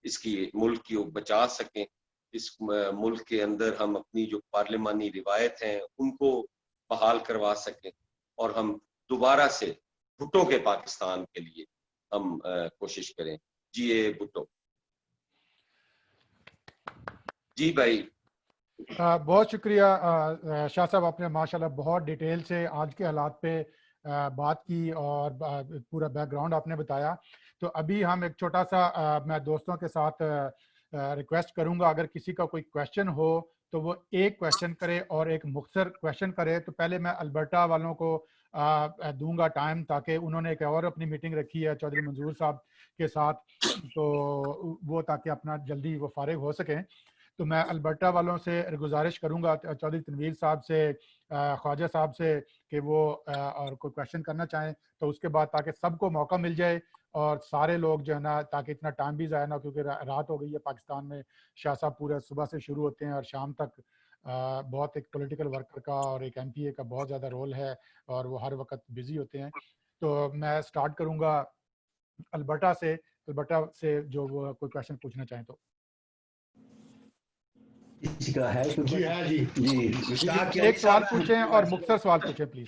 اس کی ملک کی بچا سکیں. اس ملک کے اندر ہم اپنی جو پارلیمانی روایت ہیں ان کو بحال کروا سکیں, اور ہم دوبارہ سے بھٹو کے پاکستان کے لیے ہم کوشش کریں. جی اے بھٹو. جی بھائی. بہت شکریہ شاہ صاحب, آپ نے ماشاءاللہ بہت ڈیٹیل سے آج کے حالات پہ بات کی اور پورا بیک گراؤنڈ آپ نے بتایا. تو ابھی ہم ایک چھوٹا سا میں دوستوں کے ساتھ ریکویسٹ کروں گا, اگر کسی کا کوئی کویشچن ہو تو وہ ایک کویشچن کرے اور ایک مختصر کویشچن کرے. تو پہلے میں البرٹا والوں کو دوں گا ٹائم, تاکہ انہوں نے ایک اور اپنی میٹنگ رکھی ہے چودھری منظور صاحب کے ساتھ, تو وہ تاکہ اپنا جلدی وہ فارغ ہو سکیں. تو میں البرٹا والوں سے گزارش کروں گا چودھری تنویر صاحب سے, خواجہ صاحب سے, کہ وہ اور کوئی کویشچن کرنا چاہیں تو اس کے بعد, تاکہ سب کو موقع مل جائے اور سارے لوگ جو ہے نا, تاکہ اتنا ٹائم بھی ضائع نہ ہو, کیونکہ رات ہو گئی ہے پاکستان میں. شاہ صاحب پورے صبح سے شروع ہوتے ہیں اور شام تک. بہت ایک پولیٹیکل ورکر کا اور ایک MPA کا بہت زیادہ رول ہے, اور وہ ہر وقت بزی ہوتے ہیں. تو میں سٹارٹ کروں گا البرٹا سے. البرٹا سے جو وہ کوئی کویشچن پوچھنا چاہیں تو. جی ہے جی جی ایک سوال پوچھیں اور مختصر سوال پوچھیں please.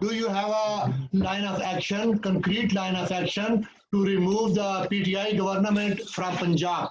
Do you have a line of action, concrete line of action to remove the PTI government from Punjab?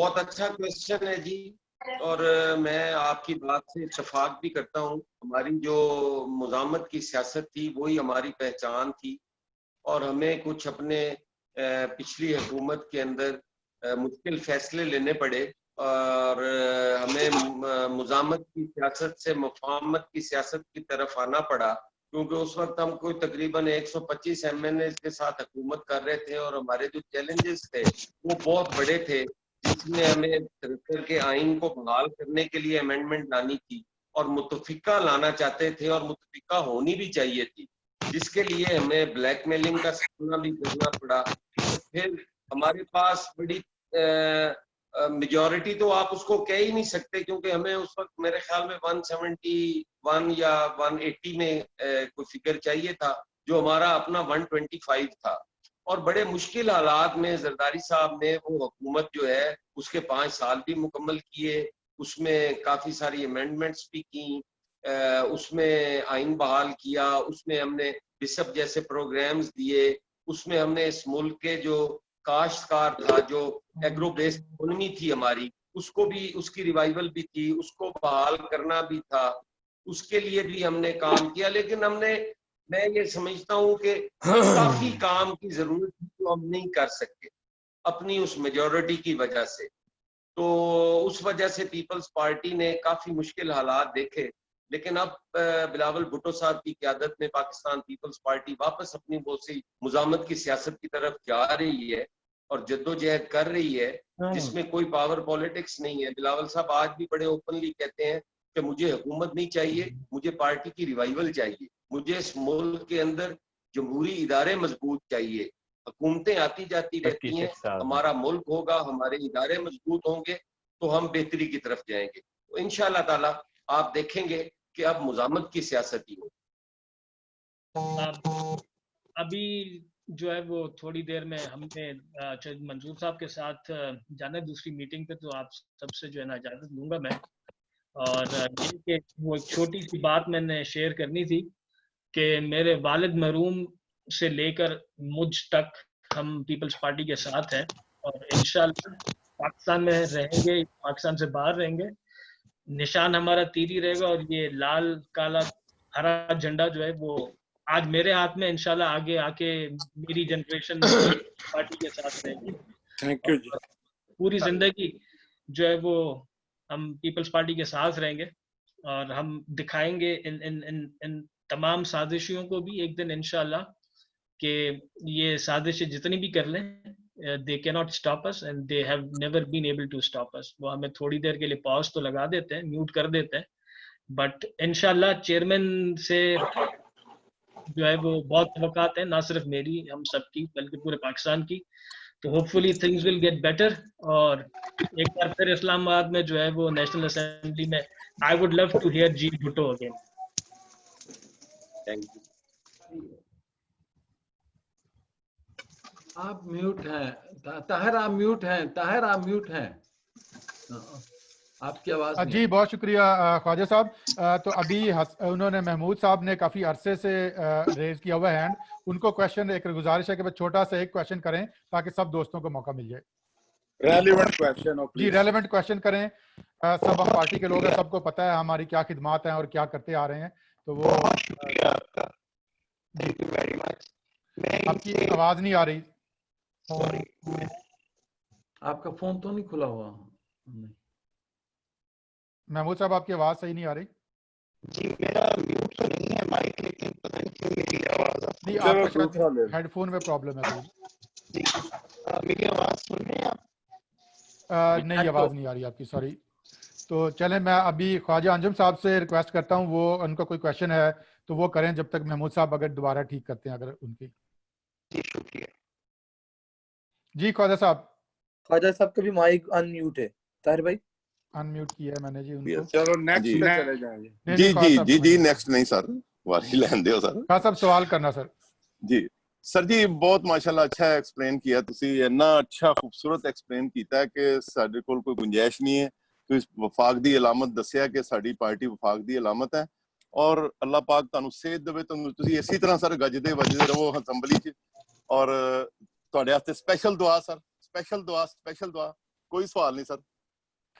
بہت اچھا کوشچن ہے جی، اور میں آپ کی بات سے اتفاق بھی کرتا ہوں. ہماری جو مزاحمت کی سیاست تھی وہی ہماری پہچان تھی، اور ہمیں کچھ اپنے پچھلی حکومت کے اندر مشکل فیصلے لینے پڑے، اور ہمیں مزاحمت کی سیاست سے مفاہمت کی سیاست کی طرف آنا پڑا، کیونکہ اس وقت ہم کوئی تقریباً 125 MNA کے ساتھ حکومت کر رہے تھے، اور ہمارے جو چیلنجز تھے وہ بہت بڑے تھے، جس میں ہمیں 73 کے آئین کو بحال کرنے کے لیے امینڈمنٹ لانی تھی، اور متفقہ لانا چاہتے تھے، اور متفقہ ہونی بھی چاہیے تھی، جس کے لیے ہمیں بلیک میلنگ کا سامنا بھی کرنا پڑا. اور پھر ہمارے پاس بڑی میجورٹی تو آپ اس کو کہہ ہی نہیں سکتے، کیونکہ ہمیں اس وقت میرے خیال میں 171 یا 180 میں کوئی فگر چاہیے تھا، جو ہمارا اپنا 125 تھا. اور بڑے مشکل حالات میں زرداری صاحب نے وہ حکومت جو ہے اس کے 5 سال بھی مکمل کیے، اس میں کافی ساری امینڈمنٹس بھی کی، اس میں آئین بحال کیا، اس میں ہم نے بسپ جیسے پروگرامز دیے، اس میں ہم نے اس ملک کے جو کاشتکار تھا، جو ایگرو بیسڈ اکانومی تھی ہماری، اس کو بھی، اس کی ریوائول بھی تھی، اس کو بحال کرنا بھی تھا، اس کے لیے بھی ہم نے کام کیا. لیکن میں یہ سمجھتا ہوں کہ کافی کام کی ضرورت ہے جو ہم نہیں کر سکتے اپنی اس میجورٹی کی وجہ سے. تو اس وجہ سے پیپلز پارٹی نے کافی مشکل حالات دیکھے، لیکن اب بلاول بھٹو صاحب کی قیادت میں پاکستان پیپلز پارٹی واپس اپنی بہت سی مزاحمت کی سیاست کی طرف جا رہی ہے اور جدوجہد کر رہی ہے، جس میں کوئی پاور پالیٹکس نہیں ہے. بلاول صاحب آج بھی بڑے اوپنلی کہتے ہیں کہ مجھے حکومت نہیں چاہیے، مجھے پارٹی کی ریوائول چاہیے، مجھے اس ملک کے اندر جمہوری ادارے مضبوط چاہیے. حکومتیں آتی جاتی رہتی ہیں، ہمارا ملک ہوگا، ہمارے ادارے مضبوط ہوں گے تو ہم بہتری کی طرف جائیں گے. تو انشاءاللہ تعالی آپ دیکھیں گے کہ اب مزاحمت کی سیاست ہی ہو. ابھی جو ہے وہ تھوڑی دیر میں ہم نے منظور صاحب کے ساتھ جانا ہے دوسری میٹنگ پہ، تو آپ سب سے جو ہے نا اجازت لوں گا میں. اور یہ کہ وہ ایک چھوٹی سی بات میں نے شیئر کرنی تھی کہ میرے والد مرحوم سے لے کر مجھ تک ہم پیپلز پارٹی کے ساتھ ہیں، اور انشاءاللہ پاکستان میں رہیں گے، پاکستان سے باہر رہیں گے. نشان ہمارا تیری رہے گا، اور یہ لال کالا ہرا جھنڈا جو ہے وہ آج میرے ہاتھ میں، انشاءاللہ آگے آ کے میری جنریشن پارٹی کے ساتھ رہے گی. تھینک یو جی. پوری زندگی جو ہے وہ ہم پیپلز پارٹی کے ساتھ رہیں گے، اور ہم دکھائیں گے ان تمام سازشیوں کو بھی ایک دن انشاءاللہ کہ یہ سازشیں جتنی بھی کر لیں they cannot stop us and they have never been able to stop us. وہ ہمیں تھوڑی دیر کے لیے پاز تو لگا دیتے ہیں، میوٹ کر دیتے ہیں، بٹ انشاءاللہ چیئرمین سے جو ہے وہ بہت توقعات ہیں، نہ صرف میری، ہم سب کی، بلکہ پورے پاکستان کی. تو hopefully things will get better. اور ایک بار پھر اسلام آباد میں جو ہے وہ نیشنل اسمبلی میں I would love to hear G. Bhutto again. Thank you. آپ میوٹ ہیں طاہر، آپ میوٹ ہیں طاہر، آپ میوٹ ہیں، آپ کی آواز نہیں. جی بہت شکریہ خواجہ صاحب. تو ابھی انہوں نے محمود صاحب نے کافی عرصے سے ریز کیا ہوا ہینڈ، ان کو کویشچن، ایک گزارش ہے کہ چھوٹا سا ایک کویشچن کریں تاکہ سب دوستوں کو موقع مل جائے. ریلیونٹ کویشچن جی ریلیونٹ کویشچن کریں. سب ہم پارٹی کے لوگ ہیں، سب کو پتہ ہے ہماری کیا خدمات ہیں اور کیا کرتے آ رہے ہیں. تو وہ آپ کی آواز نہیں آ رہی. آپ کا فون تو نہیں کھلا ہوا؟ محمود صاحب آپ کی آواز صحیح نہیں آ رہی. جی میرا میوٹ تو نہیں ہے مائک، لیکن پتہ نہیں کیوں میری آواز نہیں، آپ کا شاید ہیڈ فون میں پرابلم ہے کوئی. جی میری آواز سن رہے ہیں آپ؟ نہیں آواز نہیں آ رہی آپ کی، سوری. تو چلیں میں ابھی خواجہ انجم صاحب سے ریکویسٹ کرتا ہوں، وہ ان کا کوئی کویشچن ہے تو وہ کریں جب تک محمود صاحب اگر دوبارہ ٹھیک کرتے ہیں اگر ان کی. جی شکریہ. جی خواجہ صاحب. خواجہ صاحب کا بھی مائک ان میوٹ ہے. طاہر بھائی ان میوٹ کیا ہے میں نے جی ان کو. چلو نیکسٹ پہ چلے جائیں. جی نیکسٹ نہیں سر، واری لین دیو سر. خواجہ صاحب سوال کرنا سر. جی سر جی بہت ماشاءاللہ اچھا ایکسپلین کیا تسی، اتنا اچھا خوبصورت ایکسپلین کیتا ہے کہ ساڈے کول کوئی گنجائش نہیں ہے. تو اس وفاق دی علامت دسیا کہ ساڈی پارٹی وفاق دی علامت ہے، اور اللہ پاک تانوں صحت دے، تسی اسی طرح سر گجدے وجدے رہو اسمبلی چ. اور تواڈے واسطے اسپیشل دعا سر، اسپیشل دعا ਕੋਈ ਸਵਾਲ ਨਹੀਂ ਸਰ,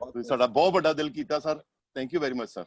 ਤੁਸੀਂ ਸਾਡਾ ਬਹੁਤ ਵੱਡਾ ਦਿਲ ਕੀਤਾ sir, thank you very much sir.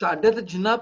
ਤੁਹਾਡੇ ਤੇ ਜਿੰਨਾ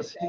ਅਸੀਂ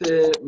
ਤੇ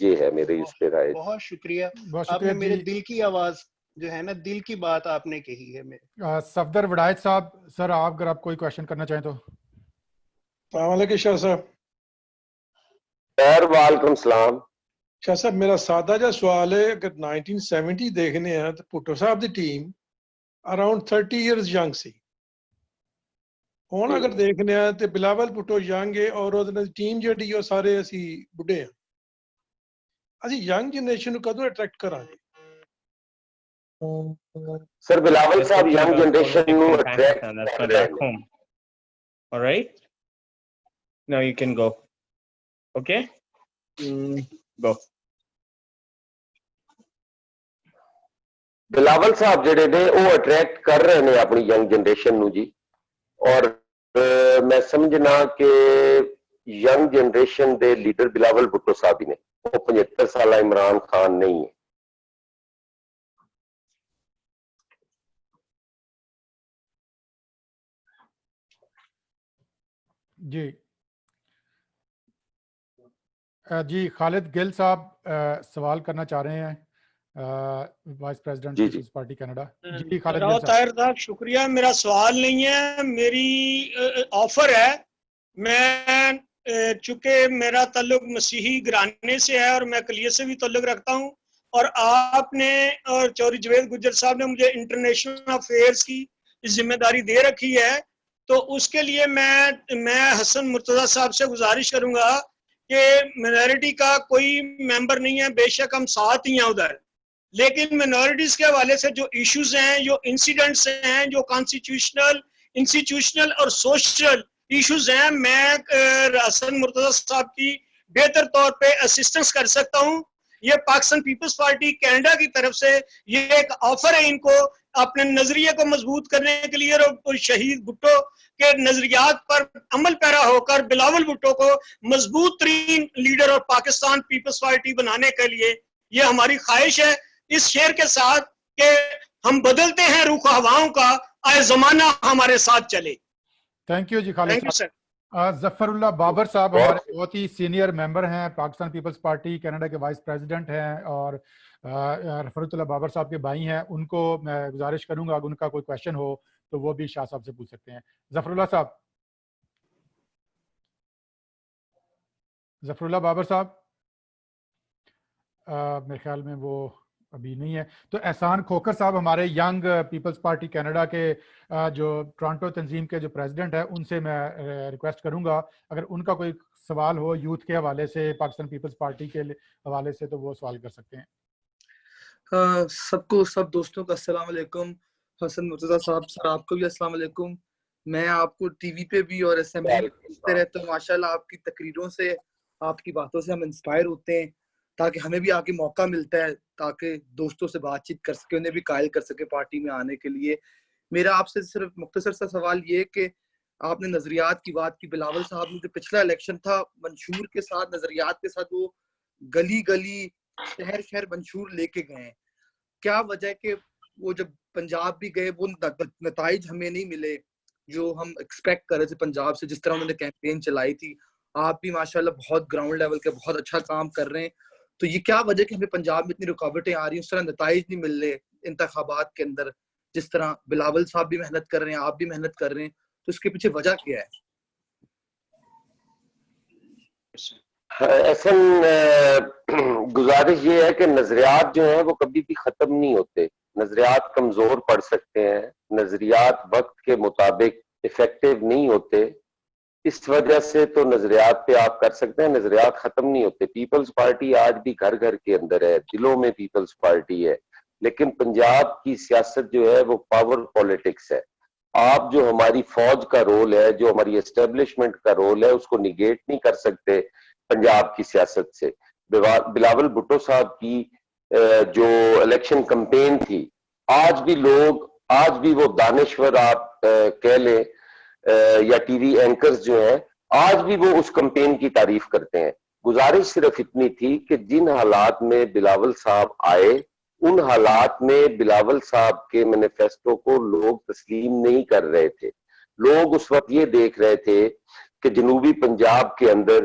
یہ ہے میری اس پہ رائے. بہت شکریہ. آپ نے میرے دل کی آواز جو ہے نا، دل کی بات آپ نے کہی ہے. میرے صفدر وڈائچ صاحب، سر آپ اگر آپ کوئی کوشچن کرنا چاہیں تو. السلام علیکم شاہ صاحب. وعلیکم السلام. شاہ صاحب میرا سادہ جا سوال ہے، اگر 1970 دیکھنے ہیں تو بھٹو صاحب دی ٹیم اراؤنڈ 30 ایئرز ینگ سی. ہوں اگر دیکھنے ہیں تو بلاول بھٹو ینگ ہے اور ٹیم جہی وہ سارے اسی بڈھے ہیں. اسی ینگ جنریشن نو کدوں اٹریکٹ کرانگے؟ سر بلاول صاحب ینگ جنریشن نو اٹریکٹ کر رہے ہیں. All right. Now you can go. Okay? Go. Bilawal صاحب جڑے نے وہ اٹریکٹ کر رہے ہیں اپنی ینگ جنریشن نو جی. اور میں سمجھنا کہ ینگ جنریشن دے لیڈر بلاول بھٹو صاحب ہی نے. وہ 75 سالہ عمران خان نہیں ہے. جی جی خالد گل صاحب سوال کرنا چاہ رہے ہیں، vice president Peoples Party Canada. جی خالد گل طاہر صاحب شکریہ. میرا سوال نہیں ہے، میری آفر ہے. میں چونکہ میرا تعلق مسیحی گھرانے سے ہے اور میں کلیے سے بھی تعلق رکھتا ہوں، اور آپ نے اور چوہدری جاوید گجر صاحب نے مجھے انٹرنیشنل افیئرس کی ذمہ داری دے رکھی ہے. تو اس کے لیے میں حسن مرتضیٰ صاحب سے گزارش کروں گا کہ مائنورٹی کا کوئی ممبر نہیں ہے، بے شک ہم ساتھ ہی ہیں ادھر، لیکن مائنورٹیز کے حوالے سے جو ایشوز ہیں، جو انسیڈنٹس ہیں، جو کانسٹیٹیوشنل، انسٹیٹیوشنل اور سوشل ایشوز ہیں، میں حسن مرتضیٰ صاحب کی بہتر طور پہ اسسٹنس کر سکتا ہوں. یہ پاکستان پیپلز پارٹی کینیڈا کی طرف سے یہ ایک آفر ہے ان کو اپنے نظریے کو مضبوط کرنے کے لیے، اور شہید بھٹو کے نظریات پر عمل پیرا ہو کر بلاول بھٹو کو مضبوط ترین لیڈر اور پاکستان پیپلز پارٹی بنانے کے لیے یہ ہماری خواہش ہے. اس شعر کے ساتھ کہ ہم بدلتے ہیں رخ ہواؤں کا، آئے زمانہ ہمارے ساتھ چلے. تھینک یو جی خالد صاحب. ظفر اللہ بابر صاحب ہمارے بہت ہی سینئر ممبر ہیں، پاکستان پیپلز پارٹی کینیڈا کے وائس پریزیڈنٹ ہیں، اور رفرت اللہ بابر صاحب کے بھائی ہیں. ان کو میں گزارش کروں گا اگر ان کا کوئی کویشچن ہو تو وہ بھی شاہ صاحب سے پوچھ سکتے ہیں. ظفر اللہ صاحب. ظفر اللہ بابر صاحب میرے خیال میں وہ ابھی نہیں ہے. تو احسان کھوکر صاحب ہمارے ینگ پیپلز پارٹی کینیڈا کے جو ٹورانٹو تنظیم کے جو پریزیڈنٹ ہیں، ان سے میں ریکویسٹ کروں گا اگر ان کا کوئی سوال ہو یوتھ کے حوالے سے، پاکستان پیپلز پارٹی کے حوالے سے، تو وہ سوال کر سکتے ہیں. سب دوستوں کا السلام علیکم. حسن مرتضیٰ صاحب، سر آپ کو بھی السلام علیکم. میں آپ کو ٹی وی پہ بھی اور اسمبلی میں دیکھتے رہتا ہوں. ماشاءاللہ آپ کی تقریروں سے، آپ کی باتوں سے ہم انسپائر ہوتے ہیں، تاکہ ہمیں بھی آگے موقع ملتا ہے تاکہ دوستوں سے بات چیت کر سکے، انہیں بھی قائل کر سکے پارٹی میں آنے کے لیے. میرا آپ سے صرف مختصر سا سوال یہ کہ آپ نے نظریات کی بات کی. بلاول صاحب نے جو پچھلا الیکشن تھا منشور کے ساتھ، نظریات کے ساتھ، وہ گلی گلی شہر شہر منشور لے کے گئے ہیں. کیا وجہ ہے کہ وہ جب پنجاب بھی گئے وہ نتائج ہمیں نہیں ملے جو ہم ایکسپیکٹ کر رہے تھے پنجاب سے، جس طرح انہوں نے کیمپین چلائی تھی؟ آپ بھی ماشاءاللہ بہت گراؤنڈ لیول کے بہت اچھا کام کر رہے ہیں. تو یہ کیا وجہ کہ ہمیں پنجاب میں اتنی رکاوٹیں آ رہی ہیں، اس طرح نتائج نہیں مل رہے انتخابات کے اندر، جس طرح بلاول صاحب بھی محنت کر رہے ہیں، آپ بھی محنت کر رہے ہیں، تو اس کے پیچھے وجہ کیا ہے؟ اصل گزارش یہ ہے کہ نظریات جو ہیں وہ کبھی بھی ختم نہیں ہوتے. نظریات کمزور پڑ سکتے ہیں، نظریات وقت کے مطابق افیکٹو نہیں ہوتے. اس وجہ سے تو نظریات پہ آپ کر سکتے ہیں، نظریات ختم نہیں ہوتے. پیپلز پارٹی آج بھی گھر گھر کے اندر ہے، دلوں میں پیپلز پارٹی ہے. لیکن پنجاب کی سیاست جو ہے وہ پاور پولیٹکس ہے. آپ جو ہماری فوج کا رول ہے، جو ہماری اسٹیبلشمنٹ کا رول ہے، اس کو نیگیٹ نہیں کر سکتے پنجاب کی سیاست سے. بلاول بھٹو صاحب کی جو الیکشن کمپین تھی، آج بھی وہ دانشور آپ کہہ لیں یا ٹی وی اینکرز جو ہیں، آج بھی وہ اس کمپین کی تعریف کرتے ہیں. گزارش صرف اتنی تھی کہ جن حالات میں بلاول صاحب آئے، ان حالات میں بلاول صاحب کے مینیفیسٹو کو لوگ تسلیم نہیں کر رہے تھے. لوگ اس وقت یہ دیکھ رہے تھے کہ جنوبی پنجاب کے اندر